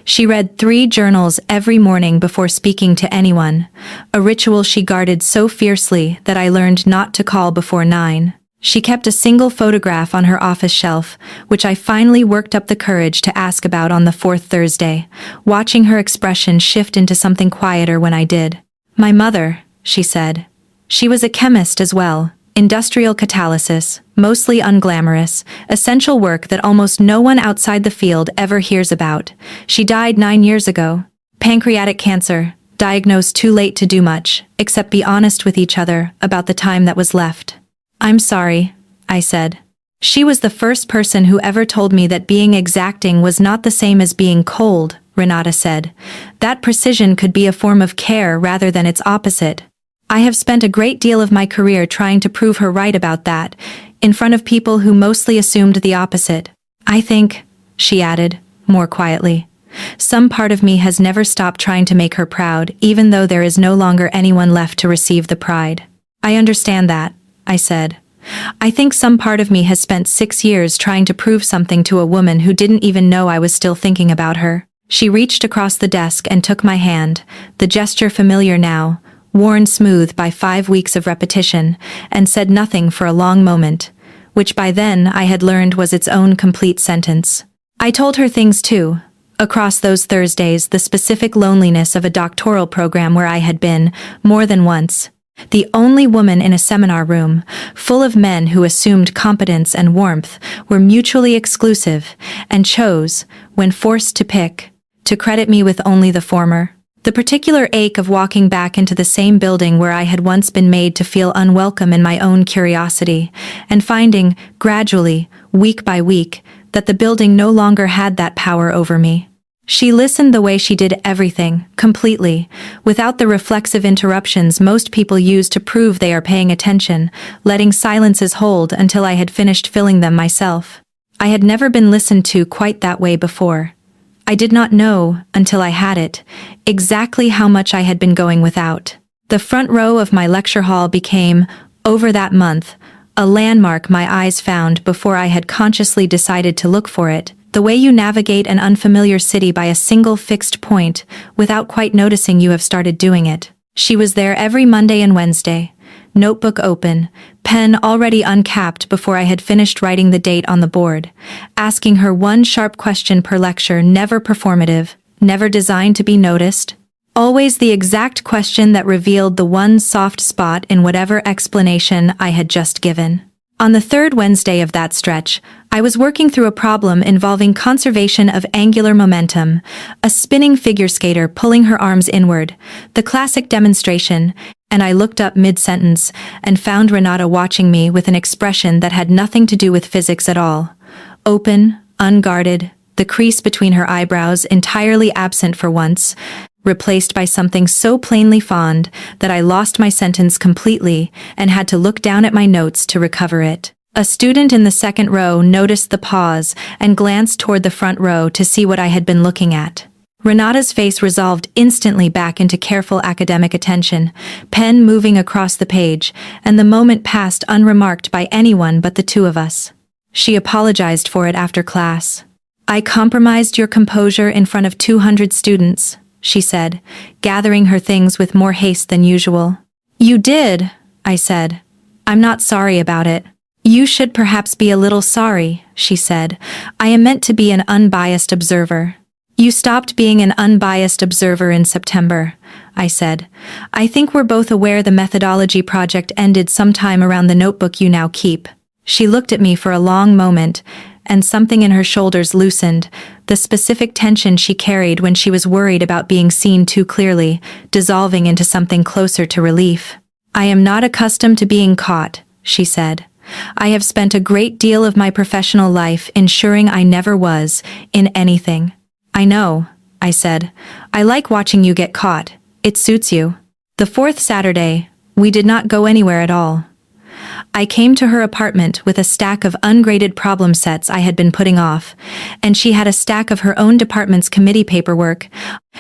She read 3 journals every morning before speaking to anyone, a ritual she guarded so fiercely that I learned not to call before 9. She kept a single photograph on her office shelf, which I finally worked up the courage to ask about on the 4th Thursday, watching her expression shift into something quieter when I did. "My mother," she said. She was a chemist as well. Industrial catalysis, mostly unglamorous, essential work that almost no one outside the field ever hears about. She died 9 years ago. Pancreatic cancer, diagnosed too late to do much, except be honest with each other about the time that was left. "I'm sorry," I said. She was the first person who ever told me that being exacting was not the same as being cold, Renata said. That precision could be a form of care rather than its opposite. I have spent a great deal of my career trying to prove her right about that, in front of people who mostly assumed the opposite. I think, she added, more quietly, some part of me has never stopped trying to make her proud, even though there is no longer anyone left to receive the pride. I understand that, I said. I think some part of me has spent 6 years trying to prove something to a woman who didn't even know I was still thinking about her. She reached across the desk and took my hand, the gesture familiar now, worn smooth by 5 weeks of repetition, and said nothing for a long moment, which by then I had learned was its own complete sentence. I told her things too. Across those Thursdays, the specific loneliness of a doctoral program where I had been, more than once, the only woman in a seminar room, full of men who assumed competence and warmth, were mutually exclusive, and chose, when forced to pick, to credit me with only the former. The particular ache of walking back into the same building where I had once been made to feel unwelcome in my own curiosity, and finding, gradually, week by week, that the building no longer had that power over me. She listened the way she did everything, completely, without the reflexive interruptions most people use to prove they are paying attention, letting silences hold until I had finished filling them myself. I had never been listened to quite that way before. I did not know, until I had it, exactly how much I had been going without. The front row of my lecture hall became, over that month, a landmark my eyes found before I had consciously decided to look for it, the way you navigate an unfamiliar city by a single fixed point, without quite noticing you have started doing it. She was there every Monday and Wednesday, notebook open, pen already uncapped before I had finished writing the date on the board, asking her one sharp question per lecture, never performative, never designed to be noticed, always the exact question that revealed the one soft spot in whatever explanation I had just given. On the 3rd Wednesday of that stretch, I was working through a problem involving conservation of angular momentum, a spinning figure skater pulling her arms inward, the classic demonstration, and I looked up mid-sentence and found Renata watching me with an expression that had nothing to do with physics at all. Open, unguarded, the crease between her eyebrows entirely absent for once, replaced by something so plainly fond that I lost my sentence completely and had to look down at my notes to recover it. A student in the 2nd row noticed the pause and glanced toward the front row to see what I had been looking at. Renata's face resolved instantly back into careful academic attention, pen moving across the page, and the moment passed unremarked by anyone but the two of us. She apologized for it after class. "I compromised your composure in front of 200 students," she said, gathering her things with more haste than usual. "You did," I said. "I'm not sorry about it." "You should perhaps be a little sorry," she said. "I am meant to be an unbiased observer." "You stopped being an unbiased observer in September," I said. "I think we're both aware the methodology project ended sometime around the notebook you now keep." She looked at me for a long moment, and something in her shoulders loosened, the specific tension she carried when she was worried about being seen too clearly, dissolving into something closer to relief. "I am not accustomed to being caught," she said. "I have spent a great deal of my professional life ensuring I never was, in anything." "I know," I said. "I like watching you get caught. It suits you." The 4th Saturday, we did not go anywhere at all. I came to her apartment with a stack of ungraded problem sets I had been putting off, and she had a stack of her own department's committee paperwork,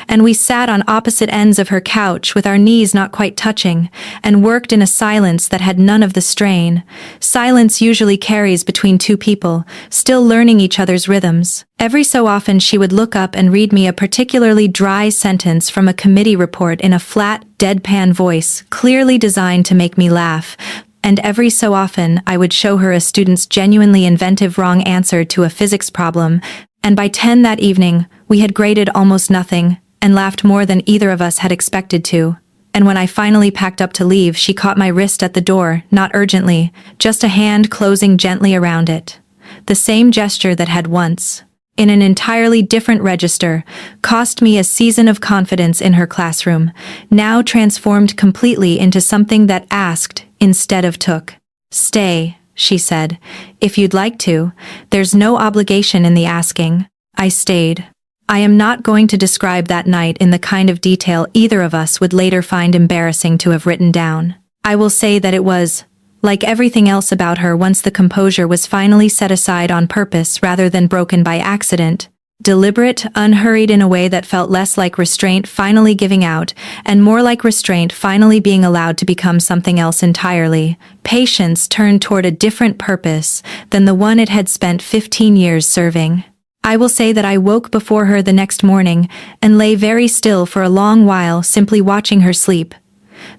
and we sat on opposite ends of her couch with our knees not quite touching, and worked in a silence that had none of the strain. Silence usually carries between two people, still learning each other's rhythms. Every so often she would look up and read me a particularly dry sentence from a committee report in a flat, deadpan voice, clearly designed to make me laugh. And every so often I would show her a student's genuinely inventive wrong answer to a physics problem, and by 10 that evening, we had graded almost nothing, and laughed more than either of us had expected to. And when I finally packed up to leave, she caught my wrist at the door, not urgently, just a hand closing gently around it. The same gesture that had once, in an entirely different register, cost me a season of confidence in her classroom, now transformed completely into something that asked instead of took. "Stay," she said. "If you'd like to. There's no obligation in the asking." I stayed. I am not going to describe that night in the kind of detail either of us would later find embarrassing to have written down. I will say that it was, like everything else about her once the composure was finally set aside on purpose rather than broken by accident, deliberate, unhurried in a way that felt less like restraint finally giving out, and more like restraint finally being allowed to become something else entirely. Patience turned toward a different purpose than the one it had spent 15 years serving. I will say that I woke before her the next morning and lay very still for a long while, simply watching her sleep.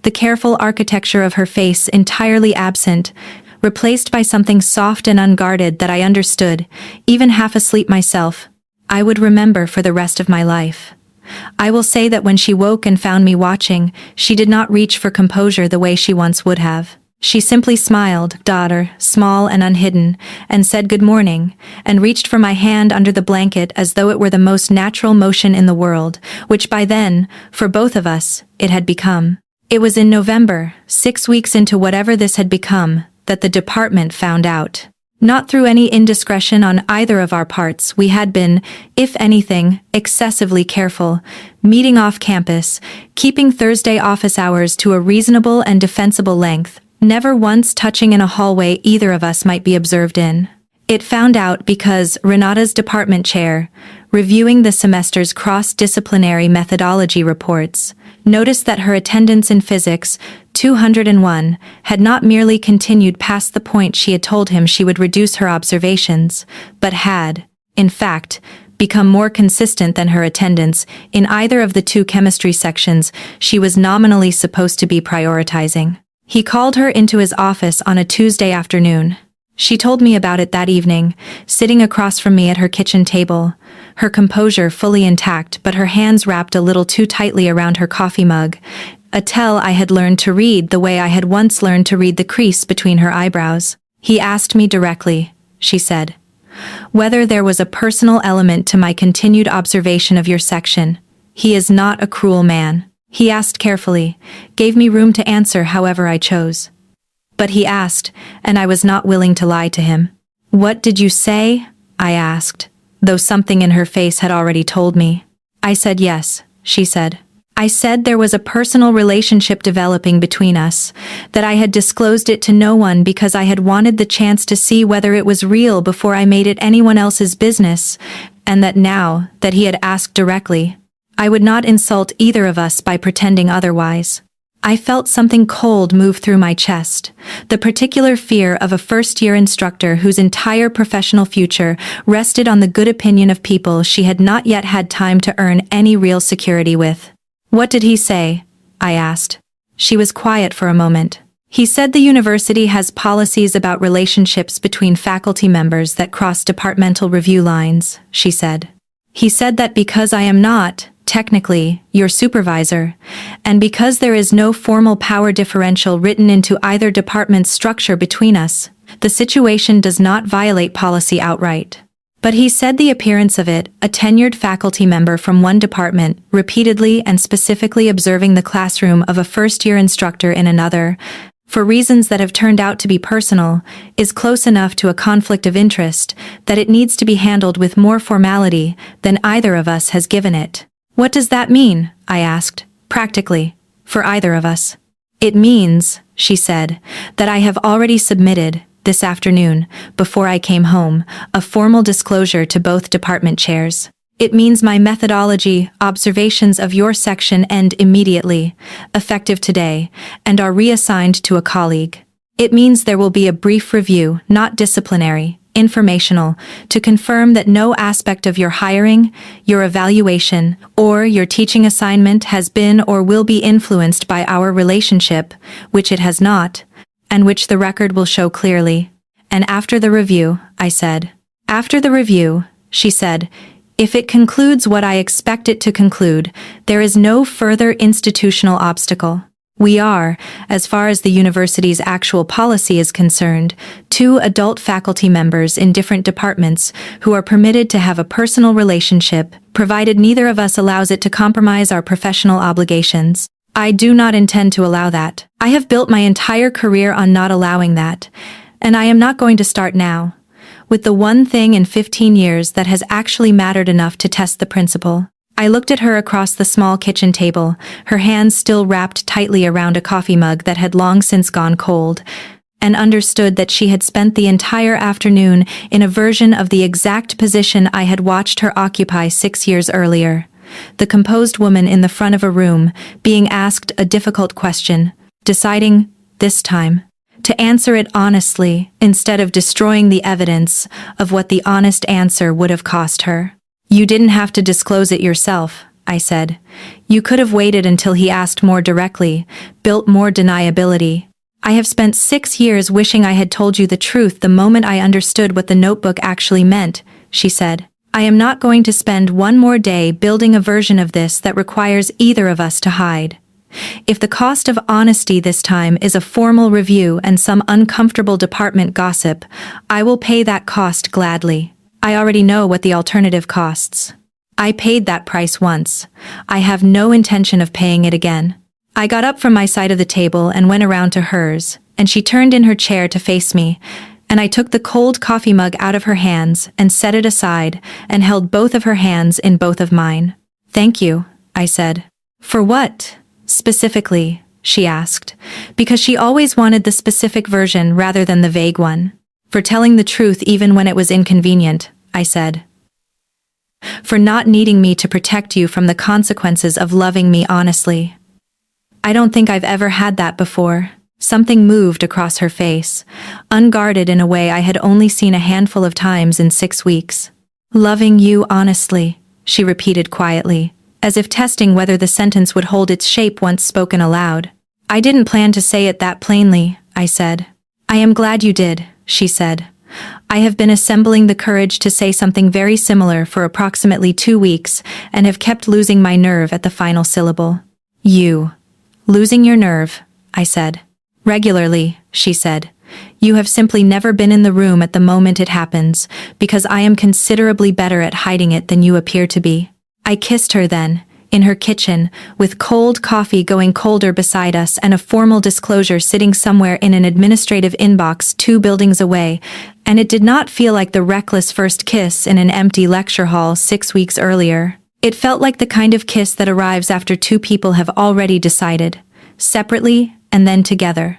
The careful architecture of her face entirely absent, replaced by something soft and unguarded that I understood, even half asleep myself, I would remember for the rest of my life. I will say that when she woke and found me watching, she did not reach for composure the way she once would have. She simply smiled, daughter, small and unhidden, and said good morning, and reached for my hand under the blanket as though it were the most natural motion in the world, which by then, for both of us, it had become. It was in November, 6 weeks into whatever this had become, that the department found out. Not through any indiscretion on either of our parts, we had been, if anything, excessively careful, meeting off campus, keeping Thursday office hours to a reasonable and defensible length, never once touching in a hallway either of us might be observed in. It found out because Renata's department chair, reviewing the semester's cross-disciplinary methodology reports, noticed that her attendance in physics, 201, had not merely continued past the point she had told him she would reduce her observations, but had, in fact, become more consistent than her attendance in either of the two chemistry sections she was nominally supposed to be prioritizing. He called her into his office on a Tuesday afternoon. She told me about it that evening, sitting across from me at her kitchen table, her composure fully intact but her hands wrapped a little too tightly around her coffee mug, a tell I had learned to read the way I had once learned to read the crease between her eyebrows. "He asked me directly," she said, "whether there was a personal element to my continued observation of your section. He is not a cruel man. He asked carefully, gave me room to answer however I chose. But he asked, and I was not willing to lie to him." "What did you say?" I asked, though something in her face had already told me. "I said yes," she said. "I said there was a personal relationship developing between us, that I had disclosed it to no one because I had wanted the chance to see whether it was real before I made it anyone else's business, and that now that he had asked directly, I would not insult either of us by pretending otherwise." I felt something cold move through my chest, the particular fear of a first-year instructor whose entire professional future rested on the good opinion of people she had not yet had time to earn any real security with. "What did he say?" I asked. She was quiet for a moment. "He said the university has policies about relationships between faculty members that cross departmental review lines," she said. "He said that because I am not, technically, your supervisor, and because there is no formal power differential written into either department's structure between us, the situation does not violate policy outright. But he said the appearance of it, a tenured faculty member from one department, repeatedly and specifically observing the classroom of a first-year instructor in another, for reasons that have turned out to be personal, is close enough to a conflict of interest that it needs to be handled with more formality than either of us has given it." "What does that mean?" I asked, practically, for either of us. It means, she said, that I have already submitted, this afternoon, before I came home, a formal disclosure to both department chairs. It means my methodology, observations of your section end immediately, effective today, and are reassigned to a colleague. It means there will be a brief review, not disciplinary, informational, to confirm that no aspect of your hiring, your evaluation, or your teaching assignment has been or will be influenced by our relationship, which it has not, and which the record will show clearly. And after the review, I said. After the review, she said, if it concludes what I expect it to conclude, there is no further institutional obstacle. We are, as far as the university's actual policy is concerned, 2 adult faculty members in different departments who are permitted to have a personal relationship, provided neither of us allows it to compromise our professional obligations. I do not intend to allow that. I have built my entire career on not allowing that, and I am not going to start now, with the one thing in 15 years that has actually mattered enough to test the principle. I looked at her across the small kitchen table, her hands still wrapped tightly around a coffee mug that had long since gone cold, and understood that she had spent the entire afternoon in a version of the exact position I had watched her occupy 6 years earlier. The composed woman in the front of a room, being asked a difficult question, deciding, this time, to answer it honestly instead of destroying the evidence of what the honest answer would have cost her. You didn't have to disclose it yourself, I said. You could have waited until he asked more directly, built more deniability. I have spent 6 years wishing I had told you the truth the moment I understood what the notebook actually meant, she said. I am not going to spend one more day building a version of this that requires either of us to hide. If the cost of honesty this time is a formal review and some uncomfortable department gossip, I will pay that cost gladly. I already know what the alternative costs. I paid that price once. I have no intention of paying it again. I got up from my side of the table and went around to hers, and she turned in her chair to face me, and I took the cold coffee mug out of her hands and set it aside and held both of her hands in both of mine. Thank you, I said. For what, specifically? She asked, because she always wanted the specific version rather than the vague one. For telling the truth even when it was inconvenient, I said. For not needing me to protect you from the consequences of loving me honestly. I don't think I've ever had that before. Something moved across her face, unguarded in a way I had only seen a handful of times in 6 weeks. Loving you honestly, she repeated quietly, as if testing whether the sentence would hold its shape once spoken aloud. I didn't plan to say it that plainly, I said. I am glad you did, she said. I have been assembling the courage to say something very similar for approximately 2 weeks and have kept losing my nerve at the final syllable. You. Losing your nerve, I said. Regularly, she said. You have simply never been in the room at the moment it happens, because I am considerably better at hiding it than you appear to be. I kissed her then, in her kitchen, with cold coffee going colder beside us and a formal disclosure sitting somewhere in an administrative inbox 2 buildings away, and it did not feel like the reckless first kiss in an empty lecture hall 6 weeks earlier. It felt like the kind of kiss that arrives after 2 people have already decided, separately and then together,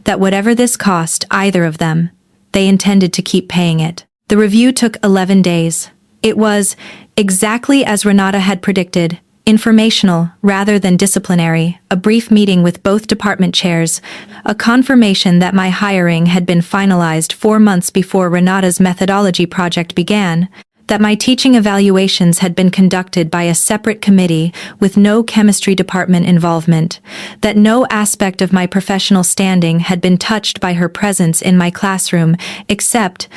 that whatever this cost either of them, they intended to keep paying it. The review took 11 days. It was, exactly as Renata had predicted, informational rather than disciplinary, a brief meeting with both department chairs, a confirmation that my hiring had been finalized 4 months before Renata's methodology project began, that my teaching evaluations had been conducted by a separate committee with no chemistry department involvement, that no aspect of my professional standing had been touched by her presence in my classroom except,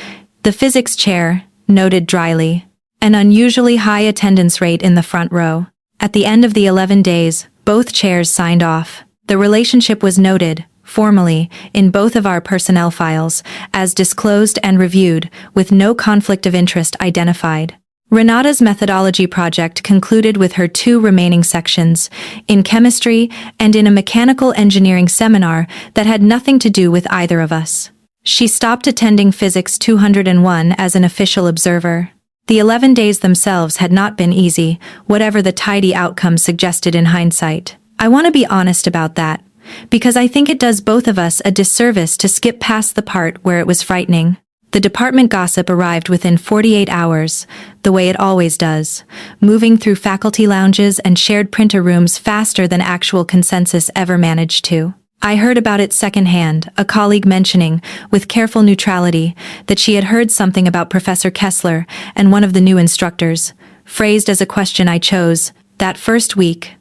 the physics chair noted dryly, an unusually high attendance rate in the front row. At the end of the 11 days, both chairs signed off. The relationship was noted, formally, in both of our personnel files, as disclosed and reviewed, with no conflict of interest identified. Renata's methodology project concluded with her 2 remaining sections, in chemistry and in a mechanical engineering seminar that had nothing to do with either of us. She stopped attending Physics 201 as an official observer. The 11 days themselves had not been easy, whatever the tidy outcome suggested in hindsight. I want to be honest about that, Because I think it does both of us a disservice to skip past the part where it was frightening. The department gossip arrived within 48 hours, the way it always does, moving through faculty lounges and shared printer rooms faster than actual consensus ever managed to. I heard about it secondhand, a colleague mentioning, with careful neutrality, that she had heard something about Professor Kessler and one of the new instructors, phrased as a question I chose, that first week,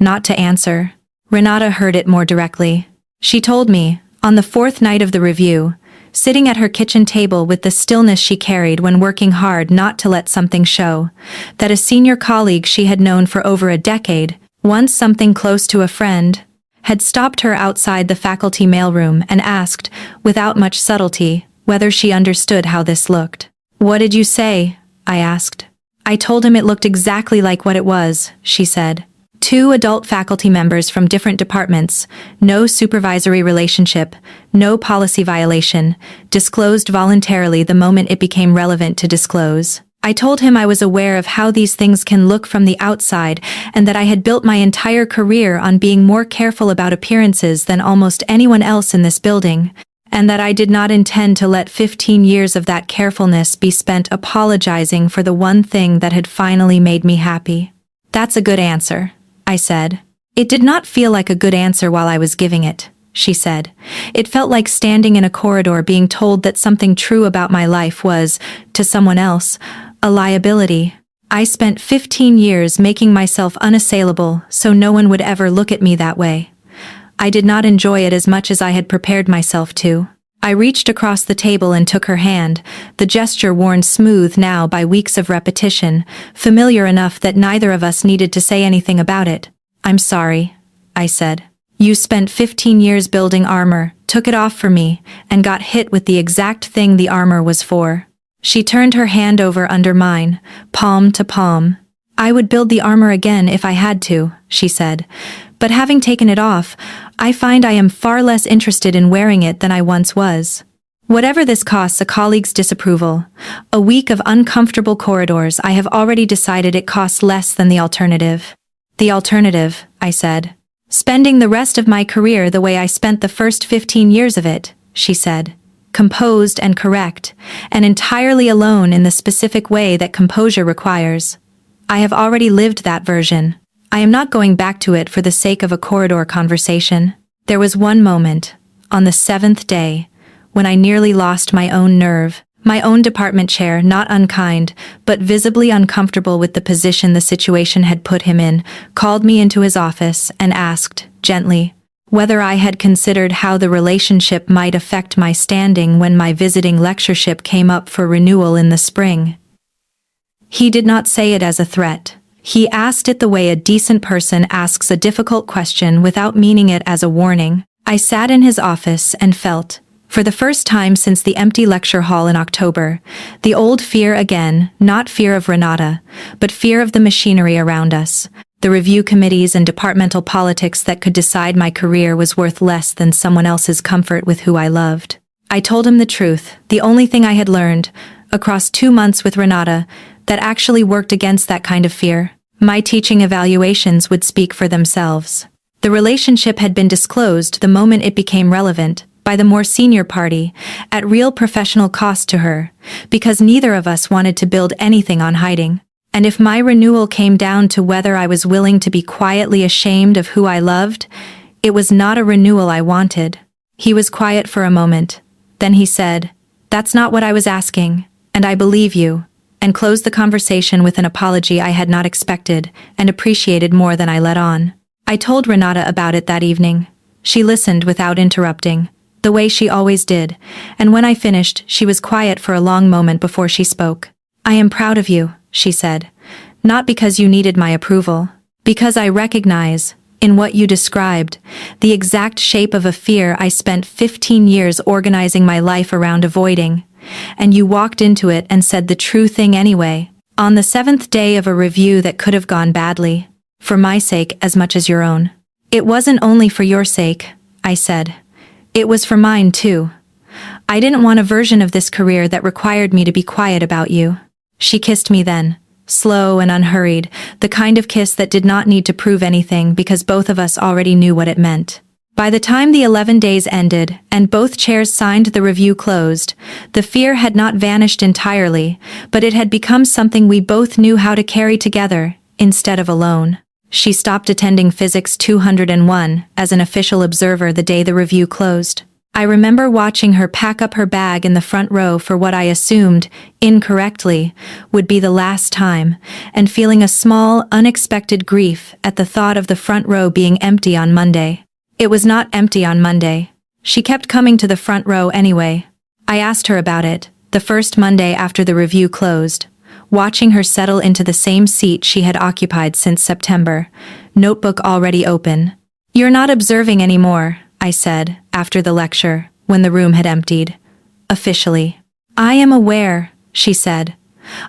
not to answer. Renata heard it more directly. She told me, on the fourth night of the review, sitting at her kitchen table with the stillness she carried when working hard not to let something show, that a senior colleague she had known for over a decade, once something close to a friend, had stopped her outside the faculty mailroom and asked, without much subtlety, whether she understood how this looked. "What did you say?" I asked. "I told him it looked exactly like what it was," she said. Two adult faculty members from different departments, no supervisory relationship, no policy violation, disclosed voluntarily the moment it became relevant to disclose. I told him I was aware of how these things can look from the outside and that I had built my entire career on being more careful about appearances than almost anyone else in this building, and that I did not intend to let 15 years of that carefulness be spent apologizing for the one thing that had finally made me happy. "That's a good answer," I said. "It did not feel like a good answer while I was giving it," she said. "It felt like standing in a corridor being told that something true about my life was, to someone else, a liability. I spent 15 years making myself unassailable so no one would ever look at me that way. I did not enjoy it as much as I had prepared myself to." I reached across the table and took her hand, the gesture worn smooth now by weeks of repetition, familiar enough that neither of us needed to say anything about it. "I'm sorry," I said. "You spent 15 years building armor, took it off for me, and got hit with the exact thing the armor was for." She turned her hand over under mine, palm to palm. "I would build the armor again if I had to," she said. "But having taken it off, I find I am far less interested in wearing it than I once was. Whatever this costs a colleague's disapproval, a week of uncomfortable corridors, I have already decided it costs less than the alternative." "The alternative," I said. "Spending the rest of my career the way I spent the first 15 years of it," she said. "Composed and correct, and entirely alone in the specific way that composure requires. I have already lived that version. I am not going back to it for the sake of a corridor conversation." There was one moment, on the 7th day, when I nearly lost my own nerve. My own department chair, not unkind, but visibly uncomfortable with the position the situation had put him in, called me into his office and asked, gently, whether I had considered how the relationship might affect my standing when my visiting lectureship came up for renewal in the spring. He did not say it as a threat. He asked it the way a decent person asks a difficult question without meaning it as a warning. I sat in his office and felt, for the first time since the empty lecture hall in October, the old fear again, not fear of Renata, but fear of the machinery around us. The review committees and departmental politics that could decide my career was worth less than someone else's comfort with who I loved. I told him the truth, the only thing I had learned, across 2 months with Renata, that actually worked against that kind of fear. My teaching evaluations would speak for themselves. The relationship had been disclosed the moment it became relevant, by the more senior party, at real professional cost to her, because neither of us wanted to build anything on hiding. And if my renewal came down to whether I was willing to be quietly ashamed of who I loved, it was not a renewal I wanted. He was quiet for a moment. Then he said, "That's not what I was asking, and I believe you," and closed the conversation with an apology I had not expected and appreciated more than I let on. I told Renata about it that evening. She listened without interrupting, the way she always did, and when I finished, she was quiet for a long moment before she spoke. "I am proud of you," she said, "not because you needed my approval, because I recognize, in what you described, the exact shape of a fear I spent 15 years organizing my life around avoiding, and you walked into it and said the true thing anyway, on the 7th day of a review that could have gone badly, for my sake as much as your own." "It wasn't only for your sake," I said. "It was for mine too. I didn't want a version of this career that required me to be quiet about you." She kissed me then, slow and unhurried, the kind of kiss that did not need to prove anything because both of us already knew what it meant. By the time the 11 days ended and both chairs signed the review closed, the fear had not vanished entirely, but it had become something we both knew how to carry together, instead of alone. She stopped attending Physics 201 as an official observer the day the review closed. I remember watching her pack up her bag in the front row for what I assumed, incorrectly, would be the last time, and feeling a small, unexpected grief at the thought of the front row being empty on Monday. It was not empty on Monday. She kept coming to the front row anyway. I asked her about it, the first Monday after the review closed, watching her settle into the same seat she had occupied since September, notebook already open. "You're not observing anymore," I said, after the lecture, when the room had emptied. "Officially." "I am aware," she said.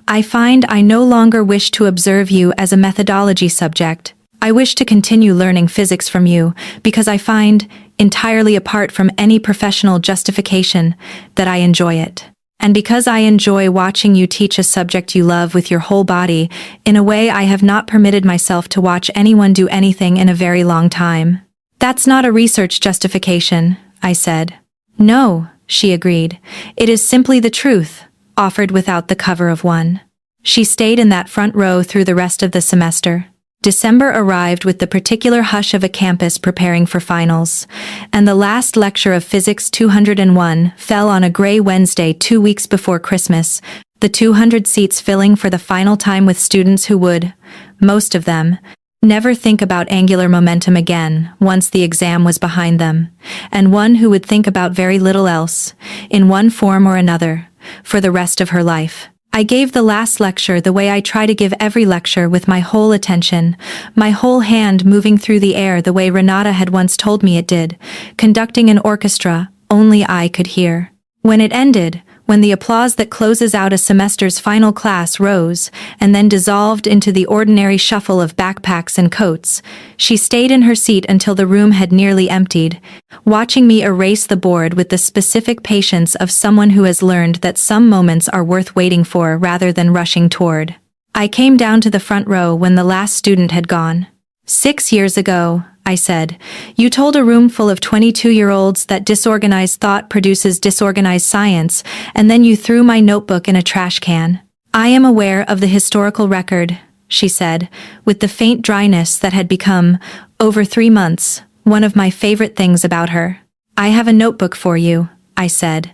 "I find I no longer wish to observe you as a methodology subject. I wish to continue learning physics from you because I find, entirely apart from any professional justification, that I enjoy it. And because I enjoy watching you teach a subject you love with your whole body in a way I have not permitted myself to watch anyone do anything in a very long time." "That's not a research justification," I said. "No," she agreed. "It is simply the truth, offered without the cover of one." She stayed in that front row through the rest of the semester. December arrived with the particular hush of a campus preparing for finals, and the last lecture of Physics 201 fell on a gray Wednesday 2 weeks before Christmas, the 200 seats filling for the final time with students who would, most of them, never think about angular momentum again once the exam was behind them, and one who would think about very little else, in one form or another, for the rest of her life. I gave the last lecture the way I try to give every lecture, with my whole attention, my whole hand moving through the air the way Renata had once told me it did, conducting an orchestra only I could hear. When it ended, when the applause that closes out a semester's final class rose and then dissolved into the ordinary shuffle of backpacks and coats, she stayed in her seat until the room had nearly emptied, watching me erase the board with the specific patience of someone who has learned that some moments are worth waiting for rather than rushing toward. I came down to the front row when the last student had gone. 6 years ago, I said, you told a room full of 22-year-olds that disorganized thought produces disorganized science, and then you threw my notebook in a trash can. I am aware of the historical record, she said, with the faint dryness that had become, over 3 months, one of my favorite things about her. I have a notebook for you, I said,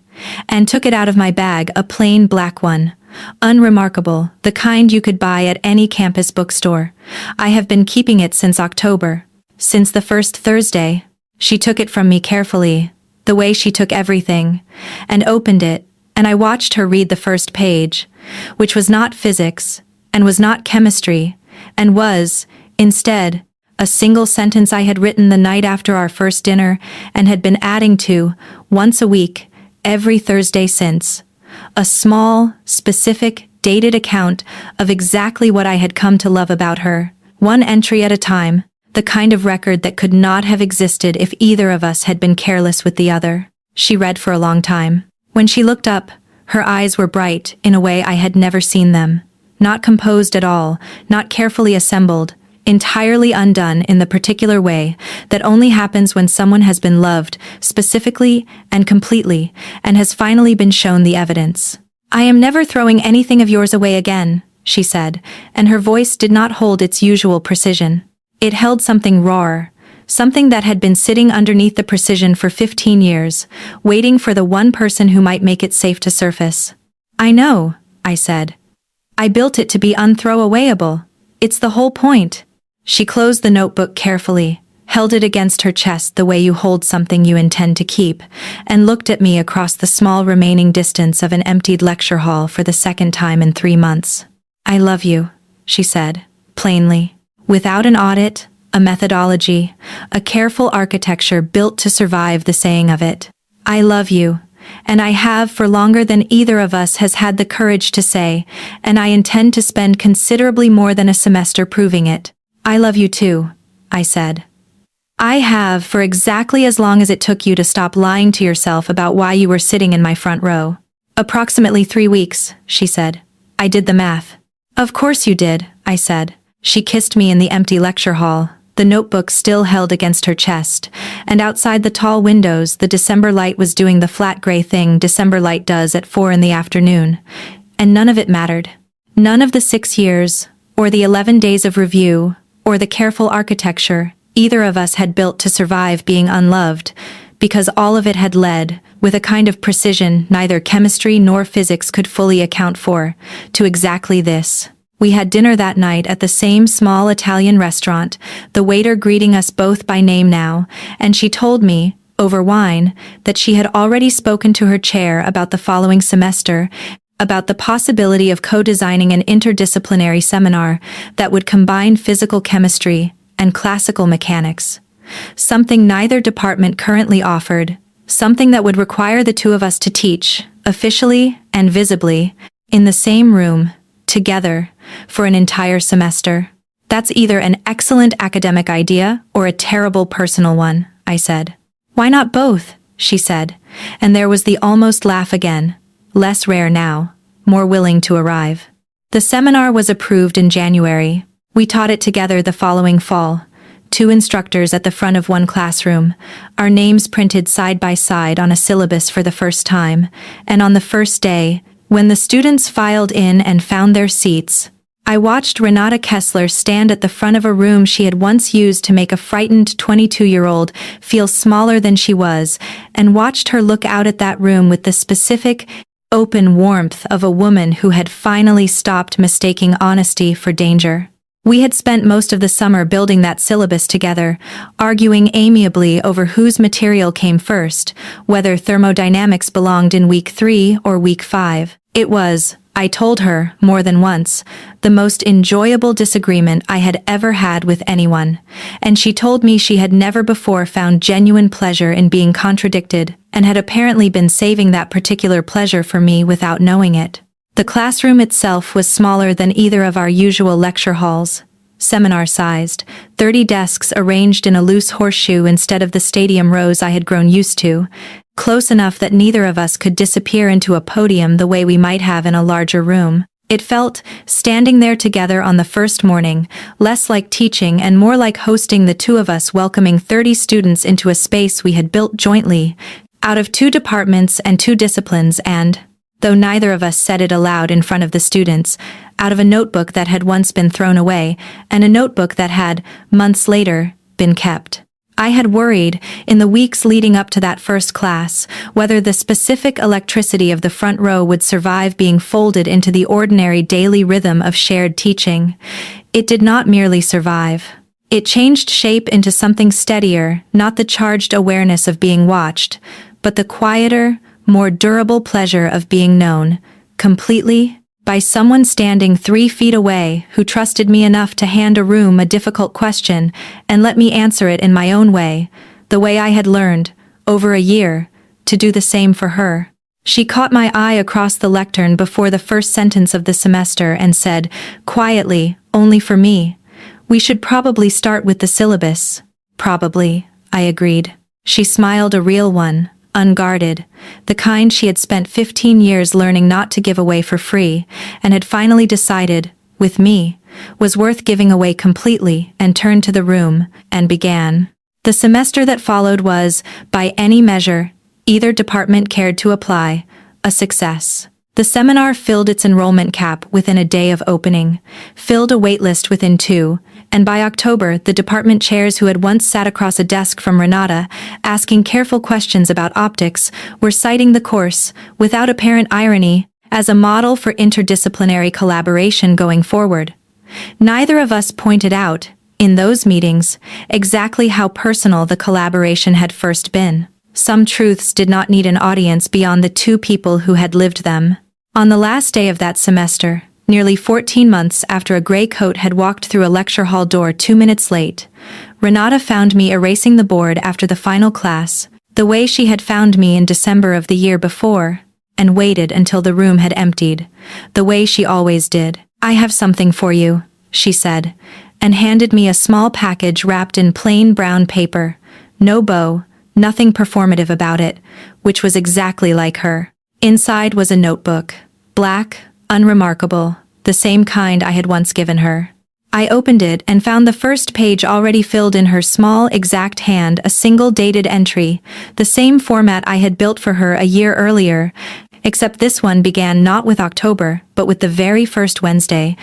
and took it out of my bag, a plain black one. Unremarkable, the kind you could buy at any campus bookstore. I have been keeping it since October. Since the first Thursday. She took it from me carefully, the way she took everything, and opened it, and I watched her read the first page, which was not physics, and was not chemistry, and was, instead, a single sentence I had written the night after our first dinner and had been adding to, once a week, every Thursday since. A small, specific, dated account of exactly what I had come to love about her, one entry at a time. The kind of record that could not have existed if either of us had been careless with the other. She read for a long time. When she looked up, her eyes were bright in a way I had never seen them. Not composed at all, not carefully assembled, entirely undone in the particular way that only happens when someone has been loved, specifically and completely, and has finally been shown the evidence. I am never throwing anything of yours away again, she said, and her voice did not hold its usual precision. It held something raw, something that had been sitting underneath the precision for 15 years, waiting for the one person who might make it safe to surface. I know, I said. I built it to be unthrowawayable. It's the whole point. She closed the notebook carefully, held it against her chest the way you hold something you intend to keep, and looked at me across the small remaining distance of an emptied lecture hall for the second time in 3 months. I love you, she said, plainly. Without an audit, a methodology, a careful architecture built to survive the saying of it. I love you, and I have for longer than either of us has had the courage to say, and I intend to spend considerably more than a semester proving it. I love you too, I said. I have for exactly as long as it took you to stop lying to yourself about why you were sitting in my front row. Approximately 3 weeks, she said. I did the math. Of course you did, I said. She kissed me in the empty lecture hall, the notebook still held against her chest, and outside the tall windows the December light was doing the flat gray thing December light does at 4 in the afternoon. And none of it mattered. None of the 6 years, or the 11 days of review, or the careful architecture either of us had built to survive being unloved, because all of it had led, with a kind of precision neither chemistry nor physics could fully account for, to exactly this. We had dinner that night at the same small Italian restaurant, the waiter greeting us both by name now, and she told me, over wine, that she had already spoken to her chair about the following semester, about the possibility of co-designing an interdisciplinary seminar that would combine physical chemistry and classical mechanics. Something neither department currently offered, something that would require the two of us to teach, officially and visibly, in the same room, together, for an entire semester. That's either an excellent academic idea or a terrible personal one, I said. Why not both? She said, and there was the almost laugh again, less rare now, more willing to arrive. The seminar was approved in January. We taught it together the following fall. 2 instructors at the front of one classroom, our names printed side by side on a syllabus for the first time, and on the first day, when the students filed in and found their seats, I watched Renata Kessler stand at the front of a room she had once used to make a frightened 22-year-old feel smaller than she was, and watched her look out at that room with the specific, open warmth of a woman who had finally stopped mistaking honesty for danger. We had spent most of the summer building that syllabus together, arguing amiably over whose material came first, whether thermodynamics belonged in week 3 or week 5. It was, I told her, more than once, the most enjoyable disagreement I had ever had with anyone, and she told me she had never before found genuine pleasure in being contradicted, and had apparently been saving that particular pleasure for me without knowing it. The classroom itself was smaller than either of our usual lecture halls, seminar-sized, 30 desks arranged in a loose horseshoe instead of the stadium rows I had grown used to, close enough that neither of us could disappear into a podium the way we might have in a larger room. It felt, standing there together on the first morning, less like teaching and more like hosting the two of us welcoming 30 students into a space we had built jointly, out of 2 departments and 2 disciplines and, though neither of us said it aloud in front of the students, out of a notebook that had once been thrown away, and a notebook that had, months later, been kept. I had worried, in the weeks leading up to that first class, whether the specific electricity of the front row would survive being folded into the ordinary daily rhythm of shared teaching. It did not merely survive. It changed shape into something steadier, not the charged awareness of being watched, but the quieter, more durable pleasure of being known, completely, by someone standing 3 feet away who trusted me enough to hand a room a difficult question and let me answer it in my own way, the way I had learned, over a year, to do the same for her. She caught my eye across the lectern before the first sentence of the semester and said, quietly, only for me, "We should probably start with the syllabus." "Probably," I agreed. She smiled, a real one, unguarded, the kind she had spent 15 years learning not to give away for free, and had finally decided, with me, was worth giving away completely, and turned to the room, and began. The semester that followed was, by any measure, either department cared to apply, a success. The seminar filled its enrollment cap within a day of opening, filled a waitlist within 2, and by October the department chairs who had once sat across a desk from Renata, asking careful questions about optics, were citing the course, without apparent irony, as a model for interdisciplinary collaboration going forward. Neither of us pointed out, in those meetings, exactly how personal the collaboration had first been. Some truths did not need an audience beyond the 2 people who had lived them. On the last day of that semester, nearly 14 months after a gray coat had walked through a lecture hall door 2 minutes late, Renata found me erasing the board after the final class, the way she had found me in December of the year before, and waited until the room had emptied, the way she always did. "I have something for you," she said, and handed me a small package wrapped in plain brown paper, no bow, nothing performative about it, which was exactly like her. Inside was a notebook, black, unremarkable, the same kind I had once given her. I opened it and found the first page already filled in her small, exact hand, a single dated entry, the same format I had built for her a year earlier, except this one began not with October, but with the very first Wednesday,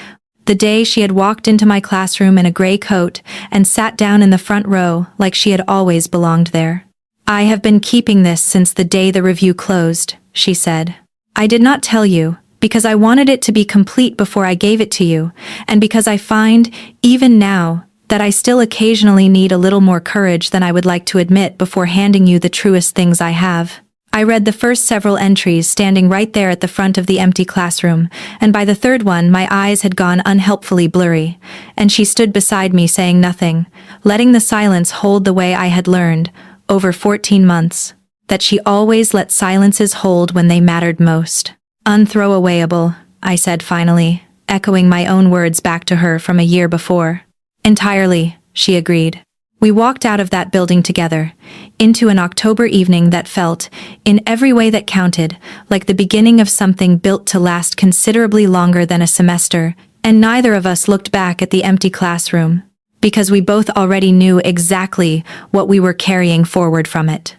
the day she had walked into my classroom in a gray coat and sat down in the front row like she had always belonged there. "I have been keeping this since the day the review closed," she said. "I did not tell you, because I wanted it to be complete before I gave it to you, and because I find, even now, that I still occasionally need a little more courage than I would like to admit before handing you the truest things I have." I read the first several entries standing right there at the front of the empty classroom, and by the third one my eyes had gone unhelpfully blurry, and she stood beside me saying nothing, letting the silence hold the way I had learned, over 14 months, that she always let silences hold when they mattered most. "Unthrowawayable," I said finally, echoing my own words back to her from a year before. "Entirely," she agreed. We walked out of that building together, into an October evening that felt, in every way that counted, like the beginning of something built to last considerably longer than a semester, and neither of us looked back at the empty classroom, because we both already knew exactly what we were carrying forward from it.